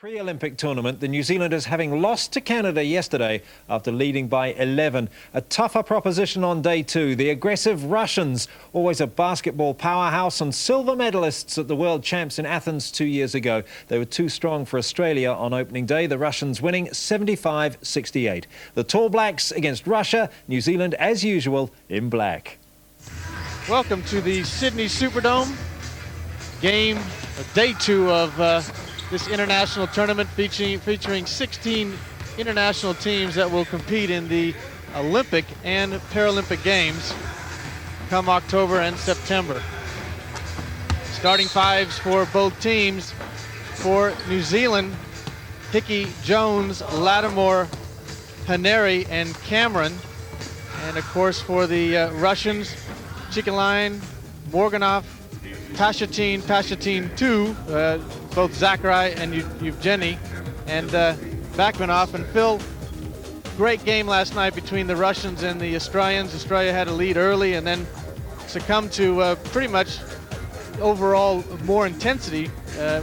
Pre-Olympic tournament, the New Zealanders having lost to Canada yesterday after leading by 11. A tougher proposition on day two. The aggressive Russians, always a basketball powerhouse and silver medalists at the World Champs in Athens 2 years ago. They were too strong for Australia on opening day, the Russians winning 75-68. The Tall Blacks against Russia, New Zealand as usual in black. Welcome to the Sydney Superdome. Day two of this international tournament featuring 16 international teams that will compete in the Olympic and Paralympic Games come October and September. Starting fives for both teams. For New Zealand, Hickey, Jones, Lattimore, Haneri, and Cameron. And of course for the Russians, Chikalain, Morganov, Pashatin 2, both Zachary and Evgeny, and Bakmanov. And Phil, great game last night between the Russians and the Australians. Australia had a lead early and then succumbed to pretty much overall more intensity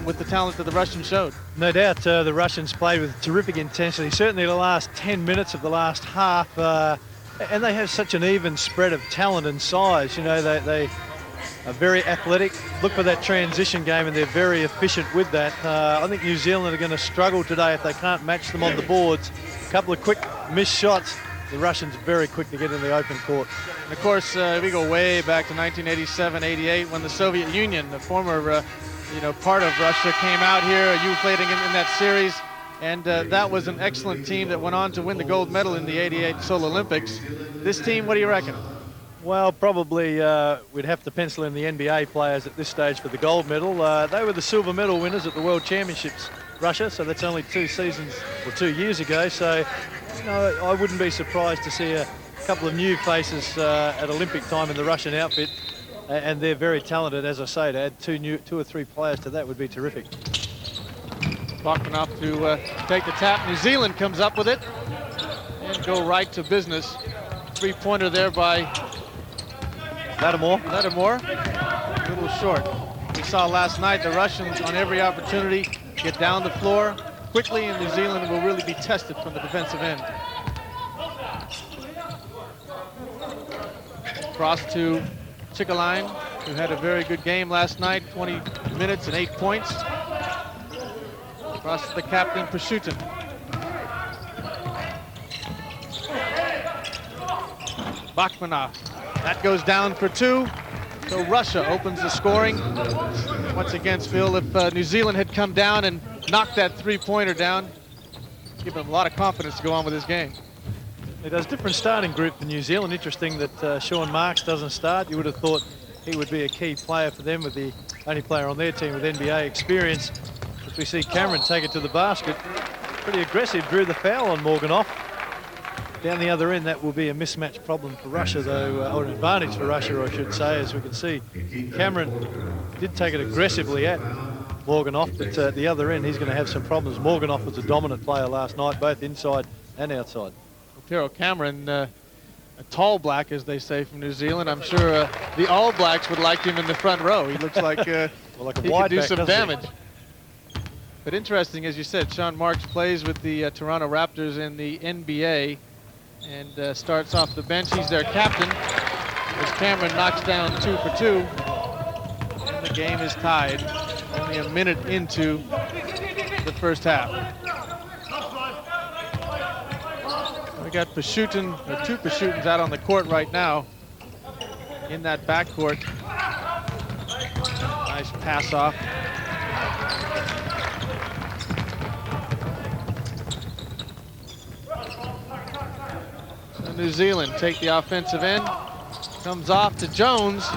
with the talent that the Russians showed. No doubt the Russians played with terrific intensity, certainly the last 10 minutes of the last half, and they have such an even spread of talent and size. You know, they are very athletic, look for that transition game, and they're very efficient with that. I think New Zealand are going to struggle today if they can't match them on the boards. A couple of quick missed shots. The Russians are very quick to get in the open court. And of course, we go way back to 1987-88 when the Soviet Union, the former part of Russia, came out here. You played in that series, and that was an excellent team that went on to win the gold medal in the '88 Seoul Olympics. This team, what do you reckon? Well, probably we'd have to pencil in the NBA players at this stage for the gold medal. They were the silver medal winners at the World Championships, Russia, so that's only 2 seasons or 2 years ago. So, you know, I wouldn't be surprised to see a couple of new faces at Olympic time in the Russian outfit, and they're very talented, as I say. To add two or three players to that would be terrific. Bakmanov to take the tap. New Zealand comes up with it and go right to business. Three-pointer there by Lattimore, a little short. We saw last night the Russians on every opportunity get down the floor quickly, and New Zealand will really be tested from the defensive end. Cross to Chikalain, who had a very good game last night, 20 minutes and 8 points. Cross to the captain, Pashutin. Bakmanov. That goes down for 2. So Russia opens the scoring. Once again, Phil, if New Zealand had come down and knocked that three-pointer down, give them a lot of confidence to go on with this game. It has a different starting group for New Zealand. Interesting that Sean Marks doesn't start. You would have thought he would be a key player for them, with the only player on their team with NBA experience. As we see Cameron take it to the basket. Pretty aggressive, drew the foul on Morganov. Down the other end, that will be a mismatch problem for Russia, though, or an advantage for Russia, I should say. As we can see, Cameron did take it aggressively at Morganov, but at the other end, he's going to have some problems. Morganov was a dominant player last night, both inside and outside. Otero Cameron, a tall black, as they say, from New Zealand. I'm sure the All Blacks would like him in the front row. He looks like, well, like he could do some damage. But interesting, as you said, Sean Marks plays with the Toronto Raptors in the NBA. And starts off the bench. He's their captain as Cameron knocks down 2 for 2. And the game is tied only a minute into the first half. We got Pashutin, or 2 Pashutins out on the court right now in that backcourt. Nice pass off. New Zealand take the offensive end. Comes off to Jones.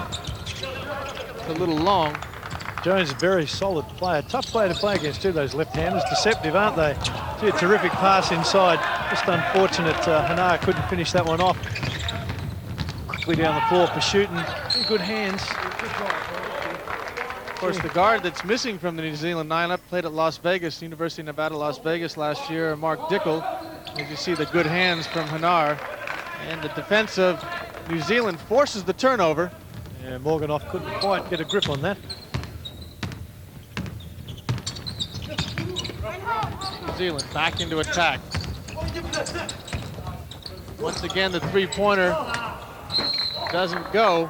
It's a little long. Jones is a very solid player. Tough player to play against too, those left-handers. Deceptive, aren't they? See a terrific pass inside. Just unfortunate Hanar couldn't finish that one off. Quickly down the floor for shooting. Good hands. Of course, the guard that's missing from the New Zealand lineup played at Las Vegas, University of Nevada, Las Vegas last year, Mark Dickel. As you see the good hands from Hanar. And the defense of New Zealand forces the turnover. Yeah, Morganov couldn't quite get a grip on that. New Zealand back into attack. Once again, the three-pointer doesn't go.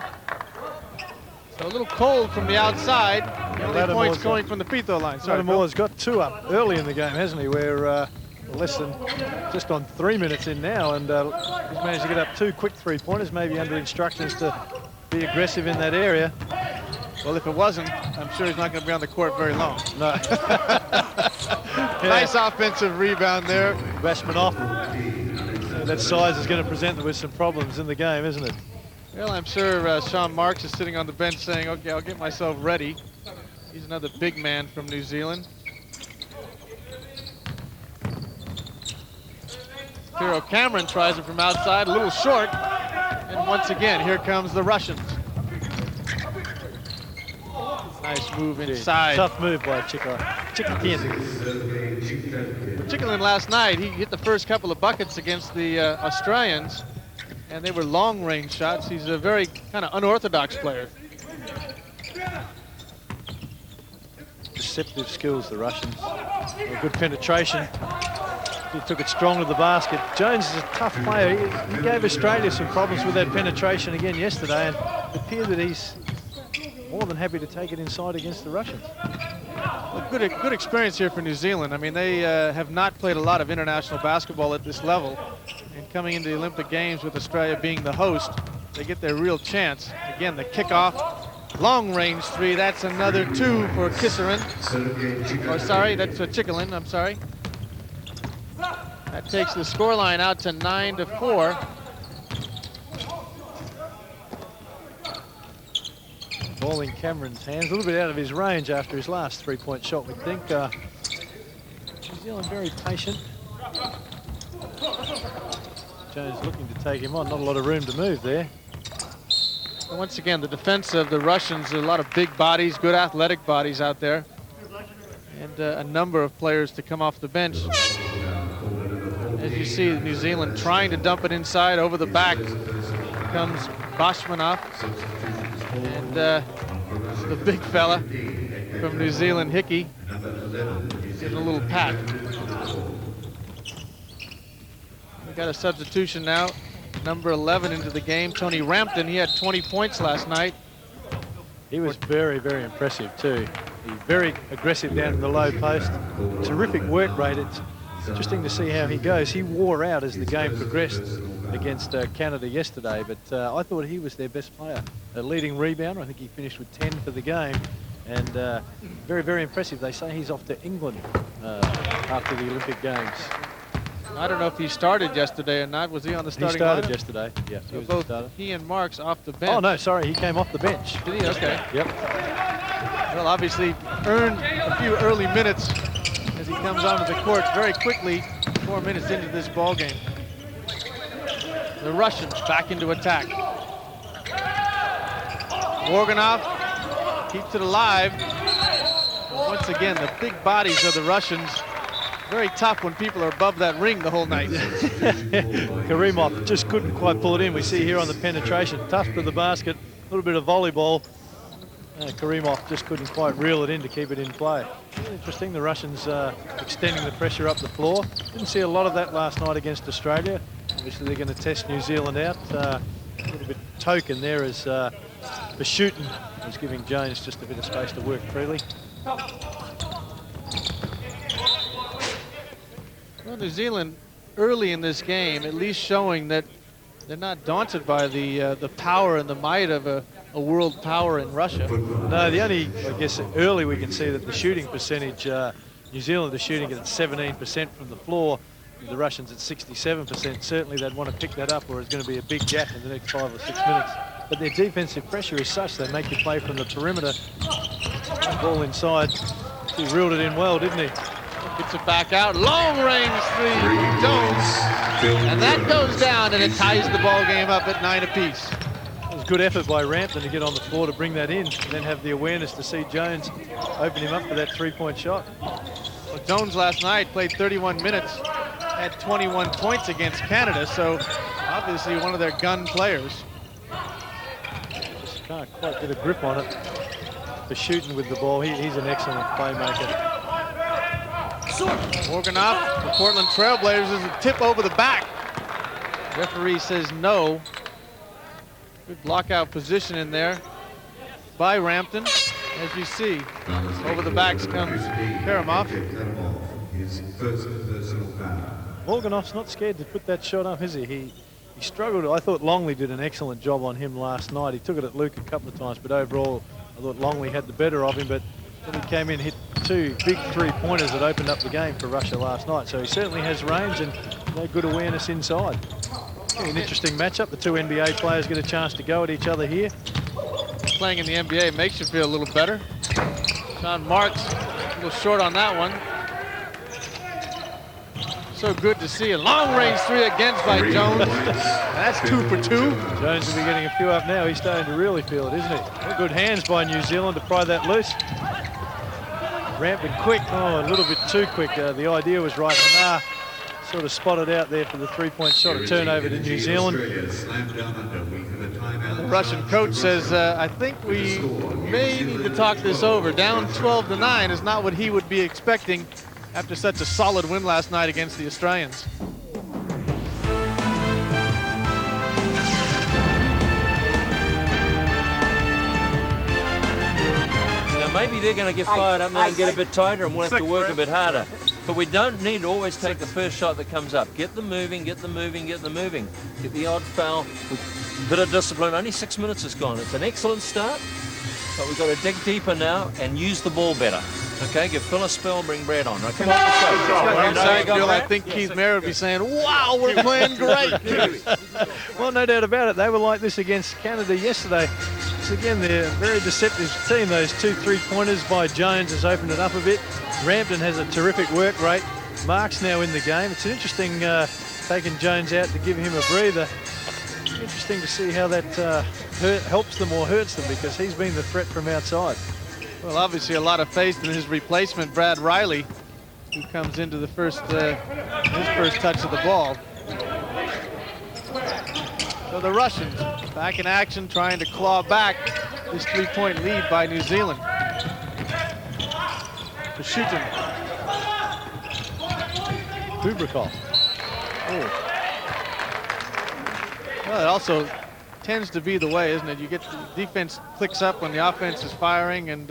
So a little cold from the outside. The only points going from the free throw line. Sorry, Lattimore's got 2 up early in the game, hasn't he? We're less than just on 3 minutes in now, and he's managed to get up 2 quick three-pointers, maybe under instructions to be aggressive in that area. Well, if it wasn't, I'm sure he's not going to be on the court very long. No. Nice offensive rebound there. Bashmanoff. That size is going to present them with some problems in the game, isn't it? Well, I'm sure Sean Marks is sitting on the bench saying, okay, I'll get myself ready. He's another big man from New Zealand. Hero Cameron tries it from outside, a little short. And once again, here comes the Russians. Nice move inside. Tough move by Chikikin. Chiklin last night, he hit the first couple of buckets against the Australians, and they were long-range shots. He's a very kind of unorthodox player. Deceptive skills, the Russians. A good penetration. He took it strong to the basket. Jones is a tough player. He gave Australia some problems with that penetration again yesterday, and it appeared that he's more than happy to take it inside against the Russians. Well, good experience here for New Zealand. I mean, they have not played a lot of international basketball at this level, and coming into the Olympic Games with Australia being the host, they get their real chance. Again, the kickoff, long-range 3. That's another 2 for Kissarin. Oh, sorry, that's for Chiklin. I'm sorry. That takes the scoreline out to 9-4. Ball in Cameron's hands, a little bit out of his range after his last three-point shot, we think. New Zealand very patient. Jones looking to take him on, not a lot of room to move there. And once again, the defense of the Russians, a lot of big bodies, good athletic bodies out there, and a number of players to come off the bench. As you see, New Zealand trying to dump it inside over the back. Comes Bashmanoff. And the big fella from New Zealand, Hickey, getting a little pat. We got a substitution now. Number 11 into the game, Tony Rampton. He had 20 points last night. He was very, very impressive too. He's very aggressive down in the low post. Terrific work rate. It's interesting to see how he goes. He wore out as the game progressed against Canada yesterday, but I thought he was their best player. A leading rebounder. I think he finished with 10 for the game, and very, very impressive. They say he's off to England after the Olympic Games. I don't know if he started yesterday or not. Was he on the starting lineup? He started yesterday. Yeah, so both he and Marks off the bench. Oh no, sorry, he came off the bench. Did he? Okay. Yep. Well, obviously earned a few early minutes as he comes onto the court very quickly. 4 minutes into this ball game. The Russians back into attack. Morganov keeps it alive. And once again, the big bodies of the Russians. Very tough when people are above that ring the whole night. Karimov just couldn't quite pull it in. We see here on the penetration, tough to the basket, a little bit of volleyball. Karimov just couldn't quite reel it in to keep it in play. Interesting, the Russians extending the pressure up the floor. Didn't see a lot of that last night against Australia. Obviously they're going to test New Zealand out. A little bit token there as for shooting was giving Jones just a bit of space to work freely. Well, New Zealand early in this game, at least showing that they're not daunted by the power and the might of a world power in Russia. No, the only, I guess, early we can see that the shooting percentage, New Zealand is shooting at 17% from the floor, the Russians at 67%. Certainly they'd want to pick that up, or it's going to be a big gap in the next 5 or 6 minutes. But their defensive pressure is such they make you play from the perimeter. Ball inside. He reeled it in well, didn't he? Gets it back out, long range 3, Jones, and that goes down, and it ties the ball game up at 9 apiece. It was good effort by Rampton to get on the floor to bring that in, and then have the awareness to see Jones open him up for that three-point shot. Well, Jones last night played 31 minutes, had 21 points against Canada, so obviously one of their gun players. Just can't quite get a grip on it. For shooting with the ball, he's an excellent playmaker. Morganoff, the Portland Trailblazers, is a tip over the back. Referee says no. Good blockout position in there by Rampton. As you see, over the backs comes Karamov. Morganoff's not scared to put that shot up, is he? He struggled. I thought Longley did an excellent job on him last night. He took it at Luke a couple of times, but overall, I thought Longley had the better of him. But then he came in, hit 2 big 3-pointers that opened up the game for Russia last night. So he certainly has range and good awareness inside. An interesting matchup. The 2 NBA players get a chance to go at each other here. Playing in the NBA makes you feel a little better. Sean Marks a little short on that one. So good to see a long-range 3 against by Jones. That's 2 for 2. Jones will be getting a few up now. He's starting to really feel it, isn't he? Good hands by New Zealand to pry that loose. Rampton quick. Oh, a little bit too quick. The idea was right. Hanar sort of spotted out there for the 3-point shot. A turnover to New Zealand. The Russian coach says, I think we may need to talk this over. Down 12-9 is not what he would be expecting after such a solid win last night against the Australians. Now maybe they're going to get fired up now and get a bit tighter and we'll have to work a bit harder. But we don't need to always take the first shot that comes up. Get them moving, get them moving, get them moving. Get the odd foul with a bit of discipline. Only 6 minutes has gone. It's an excellent start, but we've got to dig deeper now and use the ball better. Okay, give Phil a spell, bring Brad on. Okay, Inside Phil, I think Keith Merritt would be saying, wow, we're playing great. Well, no doubt about it. They were like this against Canada yesterday. So again, they're a very deceptive team. Those 2 3-pointers by Jones has opened it up a bit. Rampton has a terrific work rate. Mark's now in the game. It's interesting taking Jones out to give him a breather. Interesting to see how that helps them or hurts them, because he's been the threat from outside. Well, obviously a lot of faith in his replacement, Brad Riley, who comes into the his first touch of the ball. So the Russians back in action, trying to claw back this 3-point lead by New Zealand. Kashutin. Kubrikov. Oh. Well, it also tends to be the way, isn't it? You get the defense clicks up when the offense is firing, and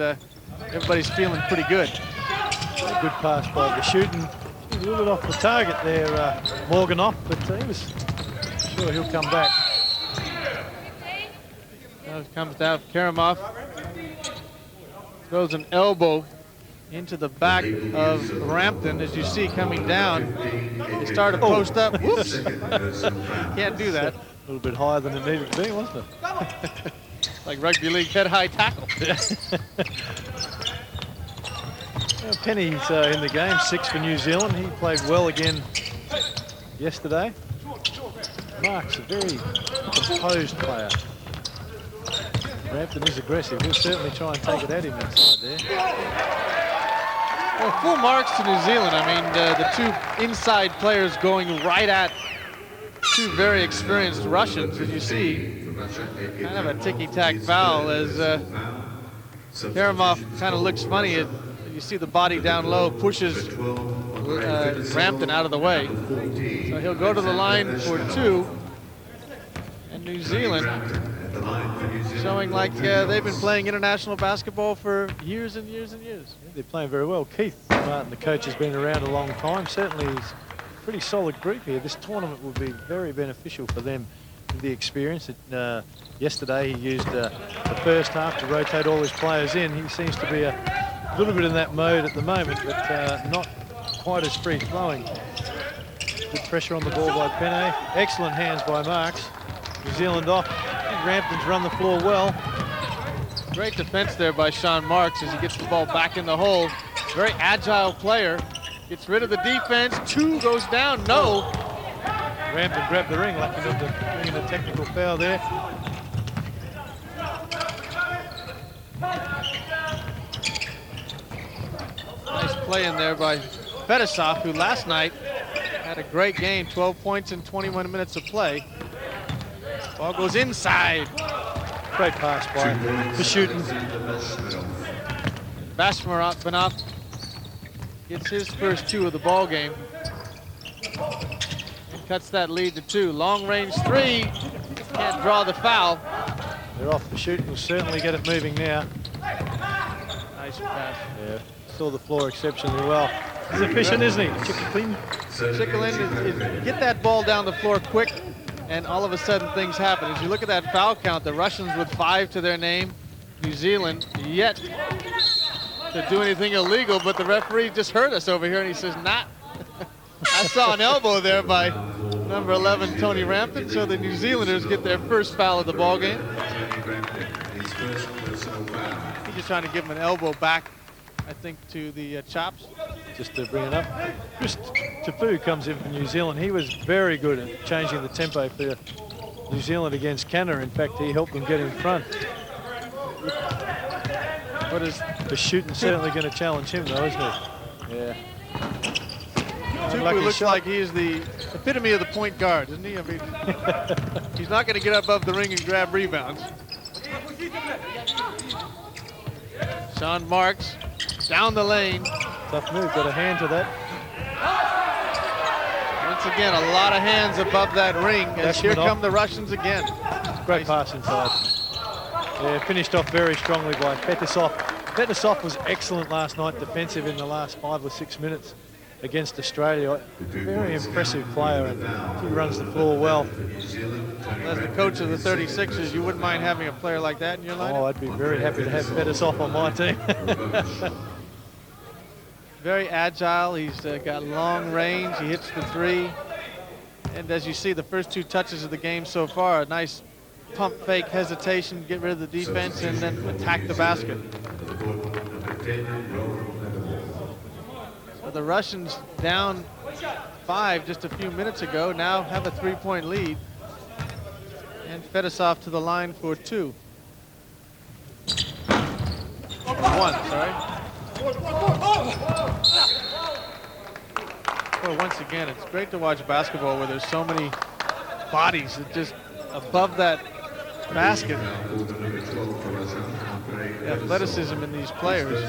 everybody's feeling pretty good. A good pass by Kashutin. A little bit off the target there, Morganoff, but he was sure he'll come back. Now it comes down Karamov. Throws an elbow into the back of Rampton, as you see coming down. They start to post up. Whoops! Can't do that. A little bit higher than it needed to be, wasn't it? Like rugby league head-high tackle. Well, Penny's in the game, 6 for New Zealand. He played well again yesterday. Mark's a very composed player. Rampton is aggressive. He'll certainly try and take it at him inside there. Well, full marks to New Zealand. I mean, the 2 inside players going right at 2 very experienced Russians, as you see. Kind of a ticky-tack foul as Karamov kind of looks funny. You see the body down low, pushes Rampton out of the way. So he'll go to the line for 2. And New Zealand showing like they've been playing international basketball for years and years and years. Yeah, they're playing very well. Keith Martin, the coach, has been around a long time. Certainly he's a pretty solid group here. This tournament will be very beneficial for them with the experience. Yesterday he used the first half to rotate all his players in. He seems to be a little bit in that mode at the moment, but not quite as free-flowing. Good pressure on the ball by Penne. Excellent hands by Marks. New Zealand off. Rampton's run the floor well. Great defense there by Sean Marks as he gets the ball back in the hole. Very agile player. Gets rid of the defense. 2 goes down. No. Rampton grabbed the ring, lucky enough to bring in a technical foul there. Nice play in there by Fetisov, who last night had a great game. 12 points in 21 minutes of play. Ball goes inside. Great pass by Kashutin. Bashmanov gets his first 2 of the ball game. And cuts that lead to 2. Long range 3. Can't draw the foul. They're off the shoot. Will certainly get it moving now. Nice pass. Yeah, saw the floor exceptionally well. He's efficient, isn't he? Chicklin. Chicklin is get that ball down the floor quick, and all of a sudden things happen. As you look at that foul count, the Russians with 5 to their name, New Zealand yet to do anything illegal, but the referee just heard us over here, and he says, "Not." I saw an elbow there by number 11, Tony Rampton, so the New Zealanders get their first foul of the ball game. He's just trying to give him an elbow back, I think, to the chops. Just to bring it up. Chris Tafu comes in for New Zealand. He was very good at changing the tempo for New Zealand against Canada. In fact, he helped them get in front. What is the shooting certainly going to challenge him, though, isn't it? Yeah. Tupu looks like he is the epitome of the point guard, isn't he? I mean, he's not going to get above the ring and grab rebounds. Sean Marks down the lane. Tough move, got a hand to that. Once again, a lot of hands above that ring, as here come the Russians again. Great pass inside. Yeah, finished off very strongly by Fetisov. Fetisov was excellent last night, defensive in the last 5 or 6 minutes against Australia. Very impressive player, and he runs the floor well. As the coach of the 36ers, you wouldn't mind having a player like that in your lineup? Oh, I'd be very happy to have Fetisov on my team. Very agile. He's got long range. He hits the 3. And as you see, the first 2 touches of the game so far, a nice pump fake hesitation, get rid of the defense, and then attack the basket. So the Russians down 5 just a few minutes ago, now have a 3-point lead. And Fetisov to the line for 2. 1, sorry. Well, once again, it's great to watch basketball where there's so many bodies that just above that basket. The athleticism in these players.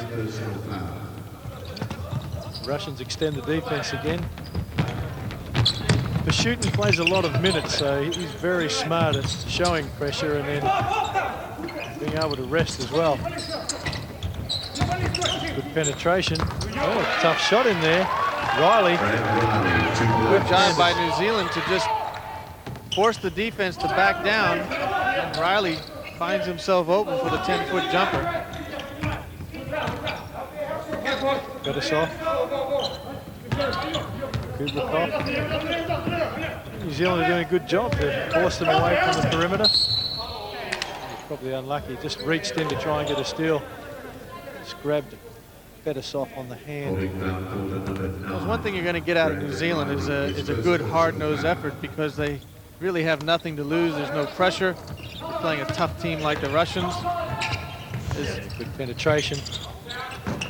The Russians extend the defense again. The shooting plays a lot of minutes, so he's very smart at showing pressure and then being able to rest as well. Good penetration. Oh, tough shot in there. Riley. Good job by New Zealand to just force the defense to back down. And Riley finds himself open for the 10-foot jumper. Fetisov. Kublikov. New Zealand are doing a good job to force them away from the perimeter. Probably unlucky. Just reached in to try and get a steal. Just grabbed Fetisov on the hand. There's one thing you're going to get out of New Zealand is a good hard-nosed effort, because they really have nothing to lose. There's no pressure. They're playing a tough team like the Russians. Good penetration.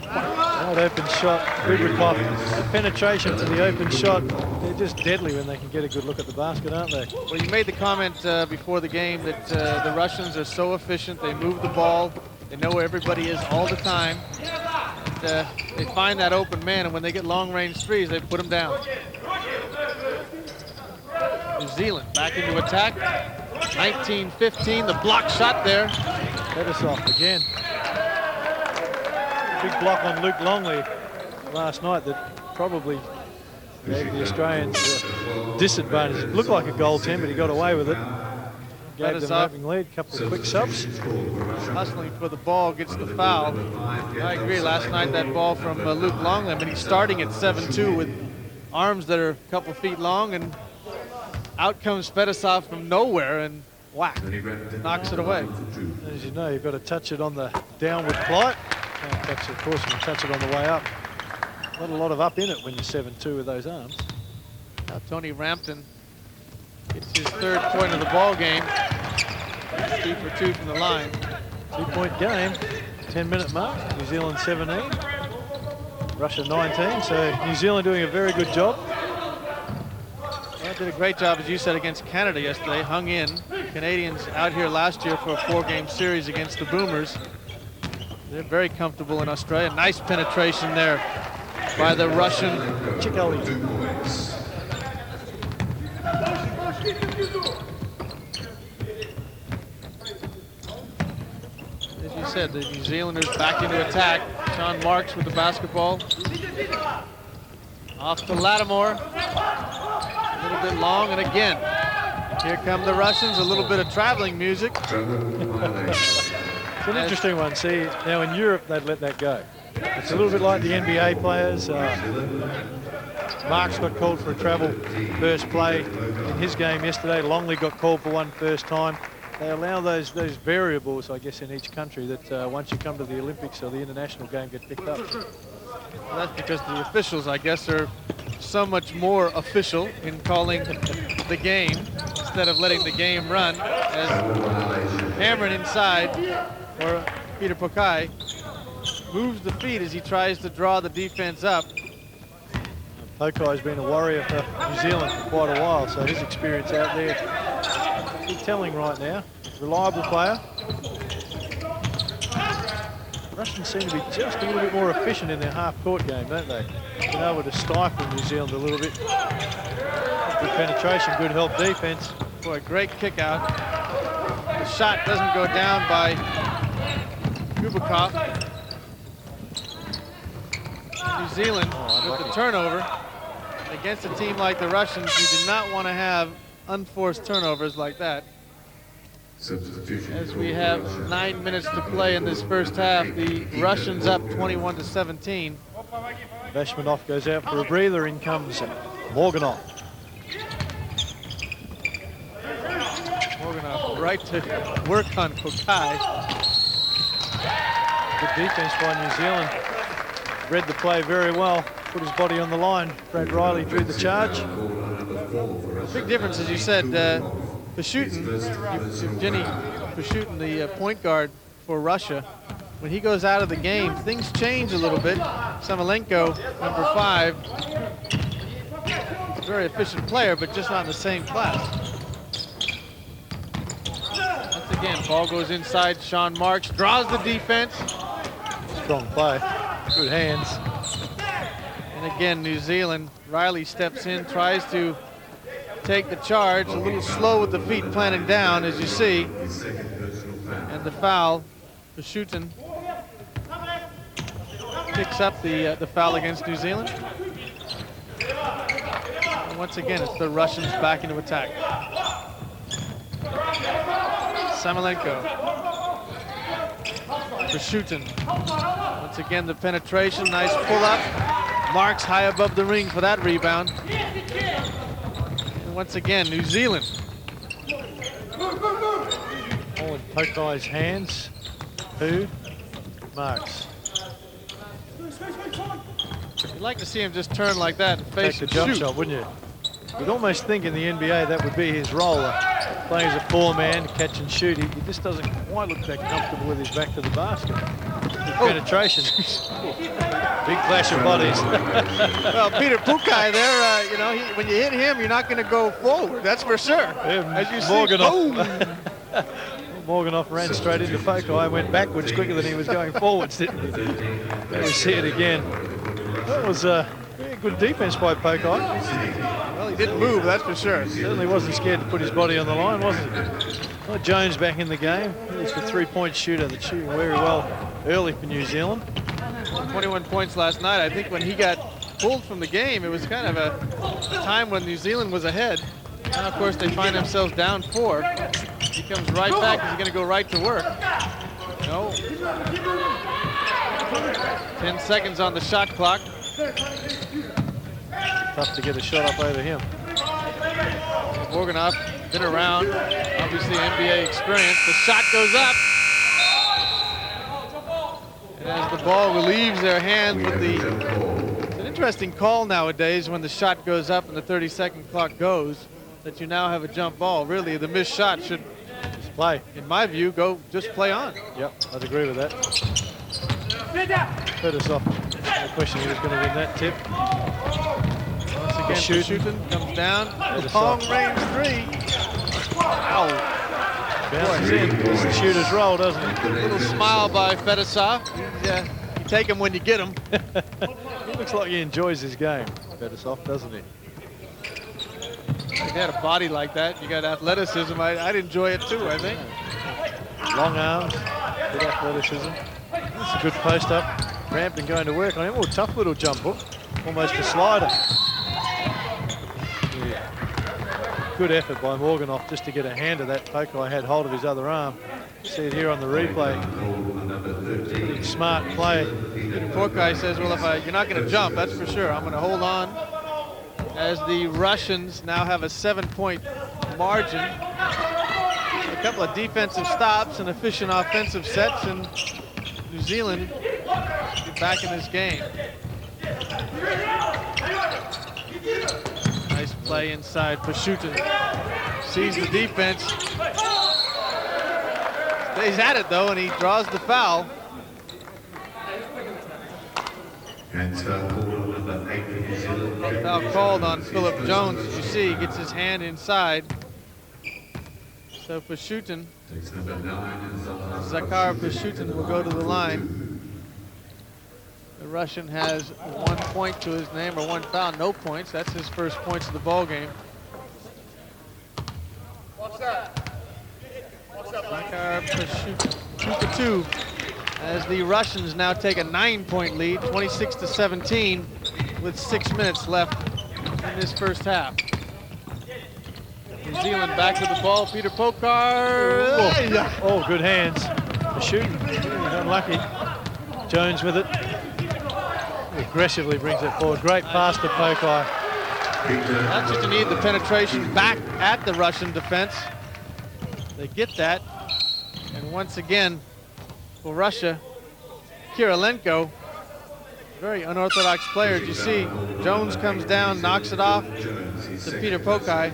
Wide open shot. Kublikov. The penetration to the open shot. They're just deadly when they can get a good look at the basket, aren't they? Well, you made the comment before the game that the Russians are so efficient. They move the ball. They know where everybody is all the time. And, they find that open man, and when they get long-range threes, they put them down. New Zealand back into attack. 19-15, the block shot there. Fetisov again. Big block on Luke Longley last night that probably gave the Australians a disadvantage. It looked like a goaltend, but he got away with it. Gave them an opening lead, couple of quick subs. Hustling for the ball, gets the foul. I agree, last night that ball from Luke Longley, but he's starting at 7'2" with arms that are a couple feet long, and out comes Fetisov from nowhere and whack, knocks it away. As you know, you've got to touch it on the downward flight. Can't touch it, of course, you can touch it on the way up. Not a lot of up in it when you're 7'2" with those arms. Now Tony Rampton gets his 3rd point of the ball game. 2 for 2 from the line. 2-point game, 10-minute mark. New Zealand 17, Russia 19. So New Zealand doing a very good job. Well, did a great job, as you said, against Canada yesterday. Hung in. Canadians out here last year for a 4-game series against the Boomers. They're very comfortable in Australia. Nice penetration there by the Russian Chikali. As you said, the New Zealanders back into attack. Sean Marks with the basketball. Off to Lattimore. A little bit long, and again, here come the Russians. A little bit of traveling music. It's an interesting one. See, now in Europe, they'd let that go. It's a little bit like the NBA players. Marks got called for a travel first play in his game yesterday. Longley got called for one first time. They allow those variables, I guess, in each country that once you come to the Olympics or the international game, get picked up. Well, that's because the officials, I guess, are so much more official in calling the game instead of letting the game run. As Cameron inside, or Peter Pokai, moves the feet as he tries to draw the defense up. Pokai's been a warrior for New Zealand for quite a while, so his experience out there is telling right now. Reliable player. Russians seem to be just a little bit more efficient in their half-court game, don't they? Been able to stifle New Zealand a little bit. Good penetration, good help defense. Boy, great kick out. The shot doesn't go down by Kubikov. New Zealand with the turnover. Against a team like the Russians, you do not want to have unforced turnovers like that. As we have 9 minutes to play in this first half, the Russians up 21-17. Bashmanov goes out for a breather. In comes Morganov. Morganov right to work on Pokai. Good defense by New Zealand. Read the play very well. Put his body on the line. Brad Riley drew the charge. Big difference, as you said, Pashutin, Evgeny Pashutin, the point guard for Russia, when he goes out of the game, things change a little bit. Samolenko, number 5, very efficient player, but just not in the same class. Once again, ball goes inside. Sean Marks draws the defense. Strong play. Good hands. And again, New Zealand, Riley steps in, tries to take the charge, a little slow with the feet planted down, as you see. And the foul, Pashutin picks up the foul against New Zealand. And once again, it's the Russians back into attack. Samolenko. Pashutin. Once again, the penetration, nice pull up. Marks high above the ring for that rebound. And once again, New Zealand. All in Pokai's hands. Who? Marks. You'd like to see him just turn like that and face Take the jump shoot. shot, wouldn't you? You'd almost think in the NBA that would be his role. Playing as a 4-man, catch and shoot. He just doesn't quite look that comfortable with his back to the basket. His penetration. Big flash of bodies. Well, Peter Pukai there, you know, when you hit him, you're not going to go forward. That's for sure. As you see, boom. Morganov ran straight into Pokai and went backwards quicker than he was going forwards, didn't he? There we see it again. That was very good defense by Pokai. Well, he didn't move, that's for sure. Certainly wasn't scared to put his body on the line, was he? Well, Jones back in the game. He's the three-point shooter that's shooting very well early for New Zealand. 21 points last night. I think when he got pulled from the game, it was kind of a time when New Zealand was ahead. Now, of course, they find themselves down 4. He comes right back. He's going to go right to work. No. 10 seconds on the shot clock. Tough to get a shot up over him. Morganov been around, obviously NBA experience. The shot goes up. And as the ball relieves their hands with it's an interesting call nowadays when the shot goes up and the 30-second clock goes, that you now have a jump ball. Really, the missed shot should, Play. in my view, just play on. Yep, I'd agree with that. Fedosov, no question he was going to win that tip. Once again, Pashutin comes down. Long range 3. Wow. Bounces in. It's the shooter's roll, doesn't it? Little smile by Fedosov. You take him when you get him. Looks like he enjoys his game, Fetisov, doesn't he? If you had a body like that, you got athleticism, I'd enjoy it too, I think. Long arms, good athleticism. That's a good post up. Rampton going to work on him. Oh, tough little jump hook. Almost a slider. Yeah. Good effort by Morganoff just to get a hand of that. Pokai had hold of his other arm. See it here on the replay. Pretty smart play. Pokai says, well, you're not going to jump, that's for sure. I'm going to hold on. As the Russians now have a 7-point margin. A couple of defensive stops and efficient offensive sets, and New Zealand is back in this game. Nice play inside. Pashutin sees the defense. Stays at it though, and he draws the foul. Foul called on Philip Jones. As you see, he gets his hand inside. So Pashutin, Zakhar Pashutin will go to the line. The Russian has 1 point to his name, or 1 foul, no points. That's his first points of the ball game. Zakhar Pashutin, 2-2, as the Russians now take a 9-point lead, 26-17, with 6 minutes left in this first half. New Zealand back with the ball. Peter Pokar. Oh, good hands. The shooting. He's unlucky. Jones with it. He aggressively brings it forward. Great pass to Pokai. That's what you need, the penetration back at the Russian defense. They get that. And once again, for Russia, Kirilenko, very unorthodox player. You see, Jones comes down, knocks it off to Peter Pokai.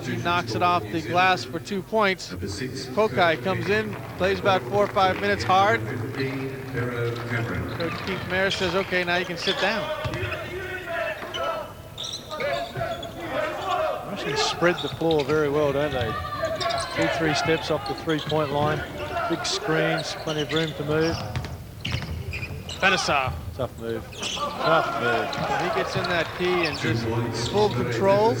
He knocks it off the glass for 2 points. Pokai comes in, plays about 4 or 5 minutes hard. Coach Keith Mayer says, okay, now you can sit down. Russians spread the floor very well, don't they? 2-3 steps off the 3-point line. Big screens, plenty of room to move. Fetisov. Tough move. Tough move. He gets in that key and just full control.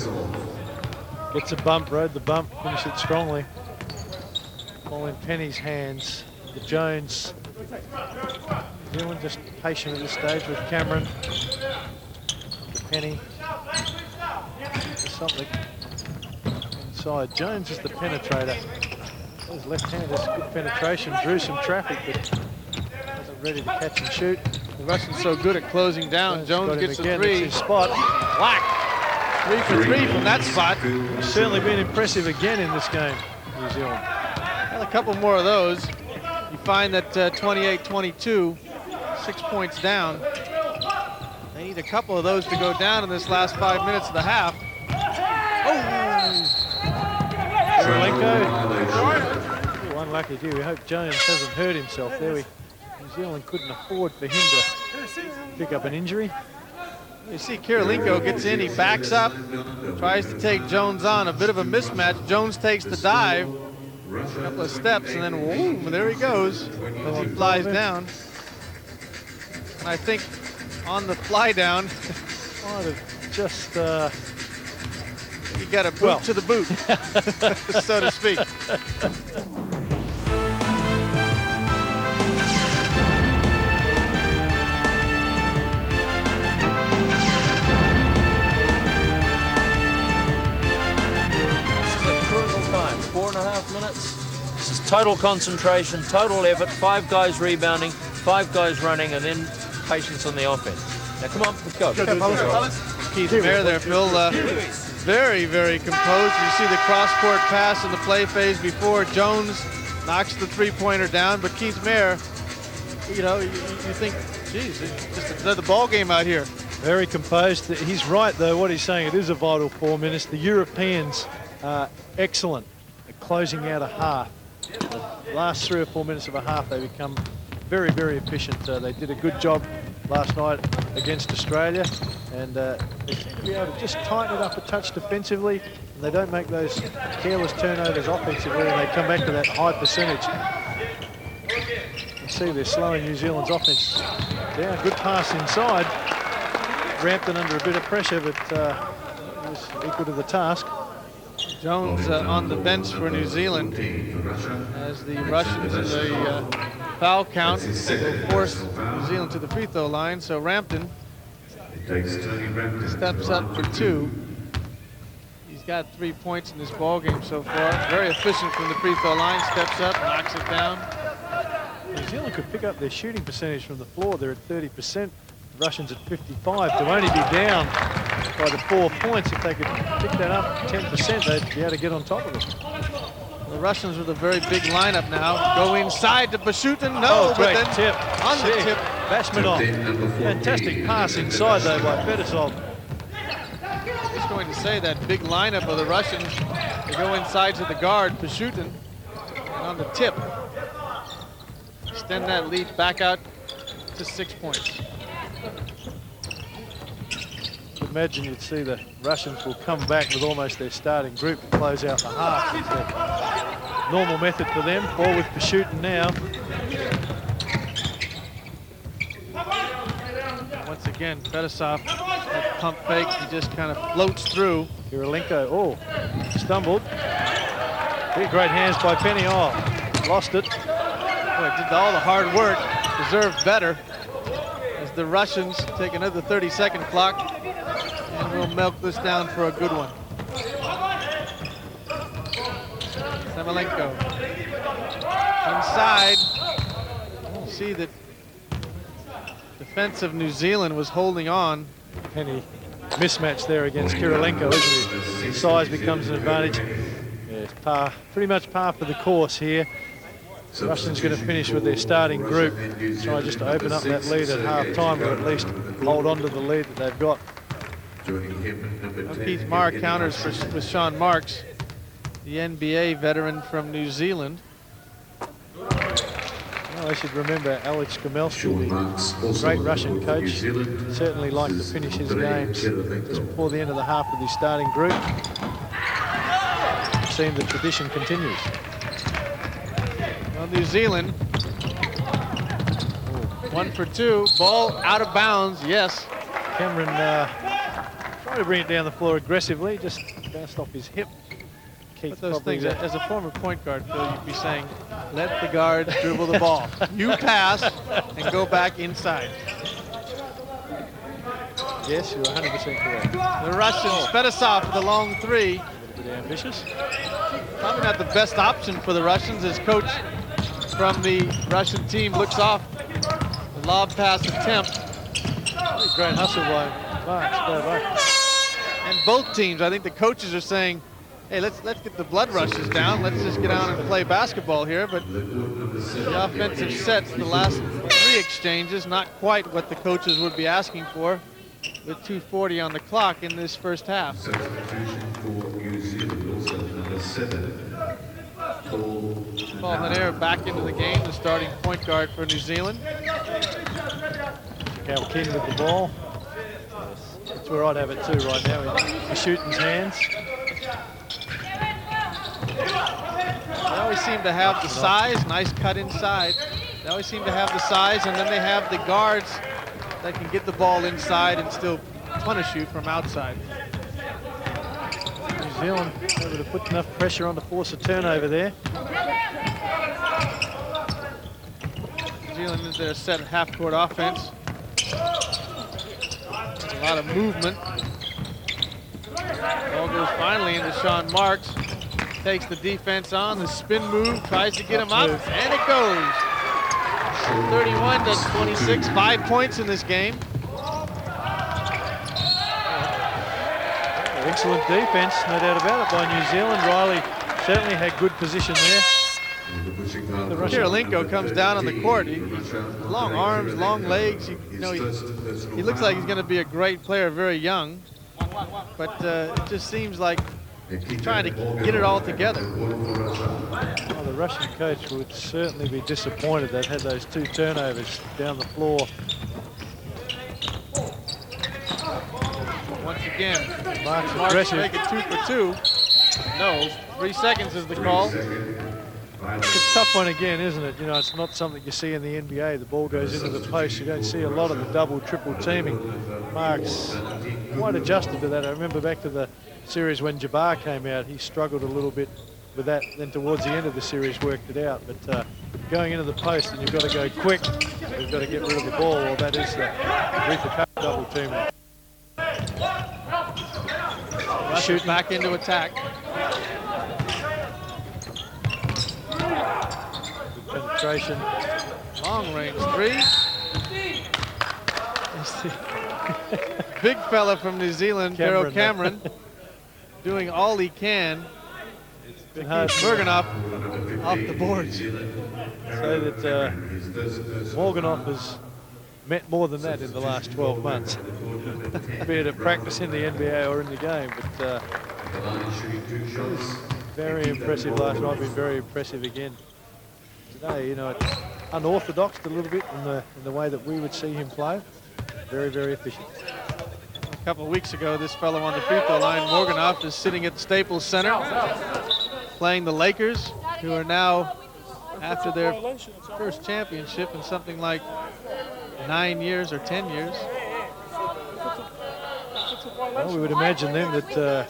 Gets a bump, rode the bump, finished it strongly. Ball in Penny's hands. The Jones. New Zealand just patient at this stage with Cameron. The Penny. Something inside. Jones is the penetrator. His left hand has good penetration, drew some traffic, but wasn't ready to catch and shoot. The Russians so good at closing down. Jones gets the again. 3. It's his spot. Whack! 3 for 3 from that spot. He's certainly been impressive again in this game, New Zealand. Well, a couple more of those. You find that 28-22, 6 points down. They need a couple of those to go down in this last 5 minutes of the half. Oh! Kirilenko. Unlucky too. We hope Jones hasn't hurt himself there. New Zealand couldn't afford for him to pick up an injury. You see Kirilenko gets in, he backs up, tries to take Jones on, a bit of a mismatch. Jones takes the dive, a couple of steps, and then whoom, there he goes as he flies down. And I think on the fly down, Might have just you got a boot to the boot, so to speak. Time, 4.5 minutes. This is total concentration, total effort, 5 guys rebounding, 5 guys running, and then patience on the offense. Now come on, let's go. Keith Mayer there, Phil, very, very composed. You see the cross-court pass in the play phase before. Jones knocks the three-pointer down, but Keith Mayer, you know, you think, geez, it's just another ball game out here. very composed. He's right, though, what he's saying. It is a vital 4 minutes. The Europeans are excellent at closing out a half. The last 3 or 4 minutes of a half, they become very, very efficient. They did a good job last night against Australia, and they seem to be able to just tighten it up a touch defensively, and they don't make those careless turnovers offensively, and they come back to that high percentage. You see they're slowing New Zealand's offense down. Good pass inside. Rampton under a bit of pressure, but was equal to the task. Jones on the bench for New Zealand as the Russians in the foul count will force New Zealand to the free throw line. So Rampton steps up for 2. He's got 3 points in this ball game so far. Very efficient from the free throw line. Steps up, knocks it down. New Zealand could pick up their shooting percentage from the floor. They're at 30%. The Russians at 55. To only be down by the 4 points, if they could pick that up 10%, they'd be able to get on top of it. The Russians with a very big lineup now. Go inside to Bashutin. No, great but then tip. on the tip. Bashmanov. Fantastic pass inside, though, by Fedosov. I was going to say that big lineup of the Russians. They go inside to the guard, Bashutin, and on the tip. Extend that lead back out to 6 points. Imagine you'd see the Russians will come back with almost their starting group to close out the half. It's a normal method for them. Ball with Bashutin now. Once again, Fedosov, that pump fake, he just kind of floats through. Kirilenko, stumbled. Great hands by Penny. Lost it. Boy, did all the hard work, deserved better. As the Russians take another 30-second clock, and we'll milk this down for a good one. Samolenko inside. You see that defense of New Zealand was holding on. Penny mismatch there against Kirilenko, isn't it? His size becomes an advantage. Yeah, it's pretty much par for the course here. The Russians going to finish with their starting group, try just to open up that lead at half-time, or at least hold on to the lead that they've got. Keith Marr counters with Sean Marks, the NBA veteran from New Zealand. Well, I should remember Alex Gomelski, the great Russian coach, certainly liked to finish his games just before the end of the half with his starting group. It seems the tradition continues. Well, New Zealand, 1 for 2, ball out of bounds, yes. Cameron trying to bring it down the floor aggressively, just bounced off his hip. Keith But those probably things, as a former point guard, Phil, you'd be saying, let the guards dribble the ball. You pass and go back inside. Yes, you're 100% correct. The Russians, Fedosov with the long 3. A little bit ambitious. Probably not the best option for the Russians as coach from the Russian team looks off the lob pass attempt. Great hustle by Marks. And both teams, I think the coaches are saying, hey, let's get the blood rushes down. Let's just get out and play basketball here. But the offensive sets, the last 3 exchanges, not quite what the coaches would be asking for with 2:40 on the clock in this first half. Substitution for New Zealand, also number 7. Paul Hanair back into the game, the starting point guard for New Zealand. Cal King with the ball. That's where I'd have it too right now, in Bashutin's hands. They always seem to have the size, nice cut inside. They always seem to have the size, and then they have the guards that can get the ball inside and still punish you from outside. New Zealand able to put enough pressure on to force a turnover there. New Zealand is their set half-court offense. A lot of movement. Ball goes finally into Sean Marks. Takes the defense on, the spin move, tries to get him up, and it goes. 31 to 26, 5 points in this game. Excellent defense, no doubt about it, by New Zealand. Riley certainly had good position there. Kirilenko comes down on the court. Long arms, long legs. He looks like he's going to be a great player, very young. But it just seems like he's trying to get it all together. Well, the Russian coach would certainly be disappointed they've had those 2 turnovers down the floor. Once again, Marks Marks aggressive. make it 2 for 2. No, 3 seconds is the call. It's a tough one again, isn't it? You know, it's not something you see in the NBA. The ball goes into the post. You don't see a lot of the double, triple teaming. Mark's quite adjusted to that. I remember back to the series when Jabbar came out, he struggled a little bit with that. Then towards the end of the series, worked it out. But going into the post, and you've got to go quick. You've got to get rid of the ball, or that is the repercussion double teaming. Shooting back into attack. Good penetration. Long range three. Big fella from New Zealand, Pero Cameron, doing all he can to keep Morganoff off the boards. So that Morganoff has meant more than that in the last 12 months. Be it a practice in the NBA or in the game, but very impressive last night, been very impressive again today. You know, it's unorthodox a little bit in the way that we would see him play. Very, very efficient. A couple of weeks ago, this fellow on the free throw line, Morganoff, is sitting at the Staples Center playing the Lakers, who are now, after their first championship in something like 9 years or 10 years. Well, we would imagine then that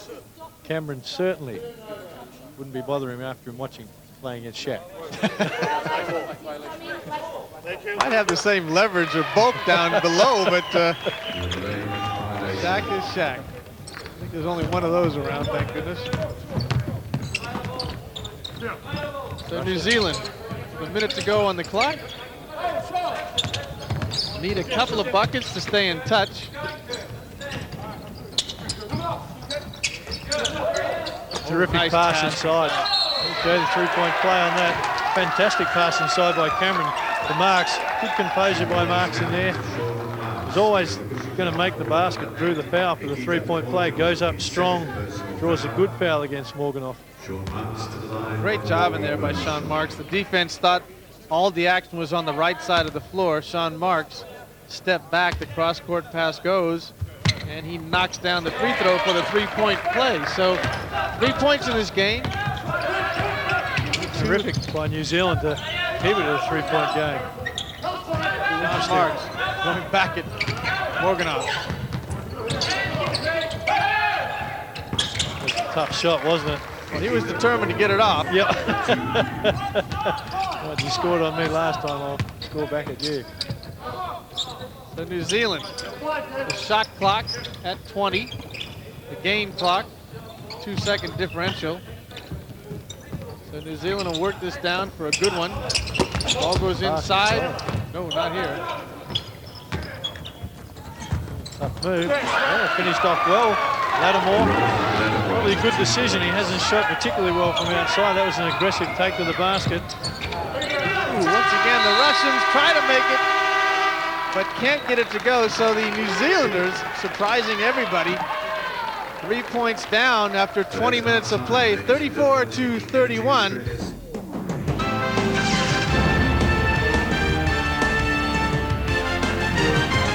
Cameron certainly wouldn't be bothering him after him watching playing against Shaq. Might have the same leverage or bulk down below, but Shaq is Shaq. I think there's only one of those around, thank goodness. So New Zealand, a minute to go on the clock. Need a couple of buckets to stay in touch. Terrific Nice pass pass. inside. Okay, the three-point play on that. Fantastic pass inside by Cameron to Marks. Good composure by Marks in there. Was always going to make the basket, drew the foul for the three-point play. Goes up strong, draws a good foul against Morganoff. Great job in there by Sean Marks. The defense thought all the action was on the right side of the floor. Sean Marks stepped back, the cross-court pass goes, and he knocks down the free throw for the three-point play. So 3 points in this game. Terrific by New Zealand to keep it a three-point game. Sean Marks going back at Morganoff. It was a tough shot, wasn't it? Well, he was determined to get it off. Yep. Well, you scored on me last time, I'll score back at you. So New Zealand, the shot clock at 20, the game clock, 2-second differential. So New Zealand will work this down for a good one. Ball goes inside. No, not here. Tough move. Yeah, finished off well. Lattimore, probably a good decision. He hasn't shot particularly well from outside. That was an aggressive take to the basket. Ooh, once again, the Russians try to make it, but can't get it to go. So the New Zealanders, surprising everybody, 3 points down after 20 minutes of play, 34-31.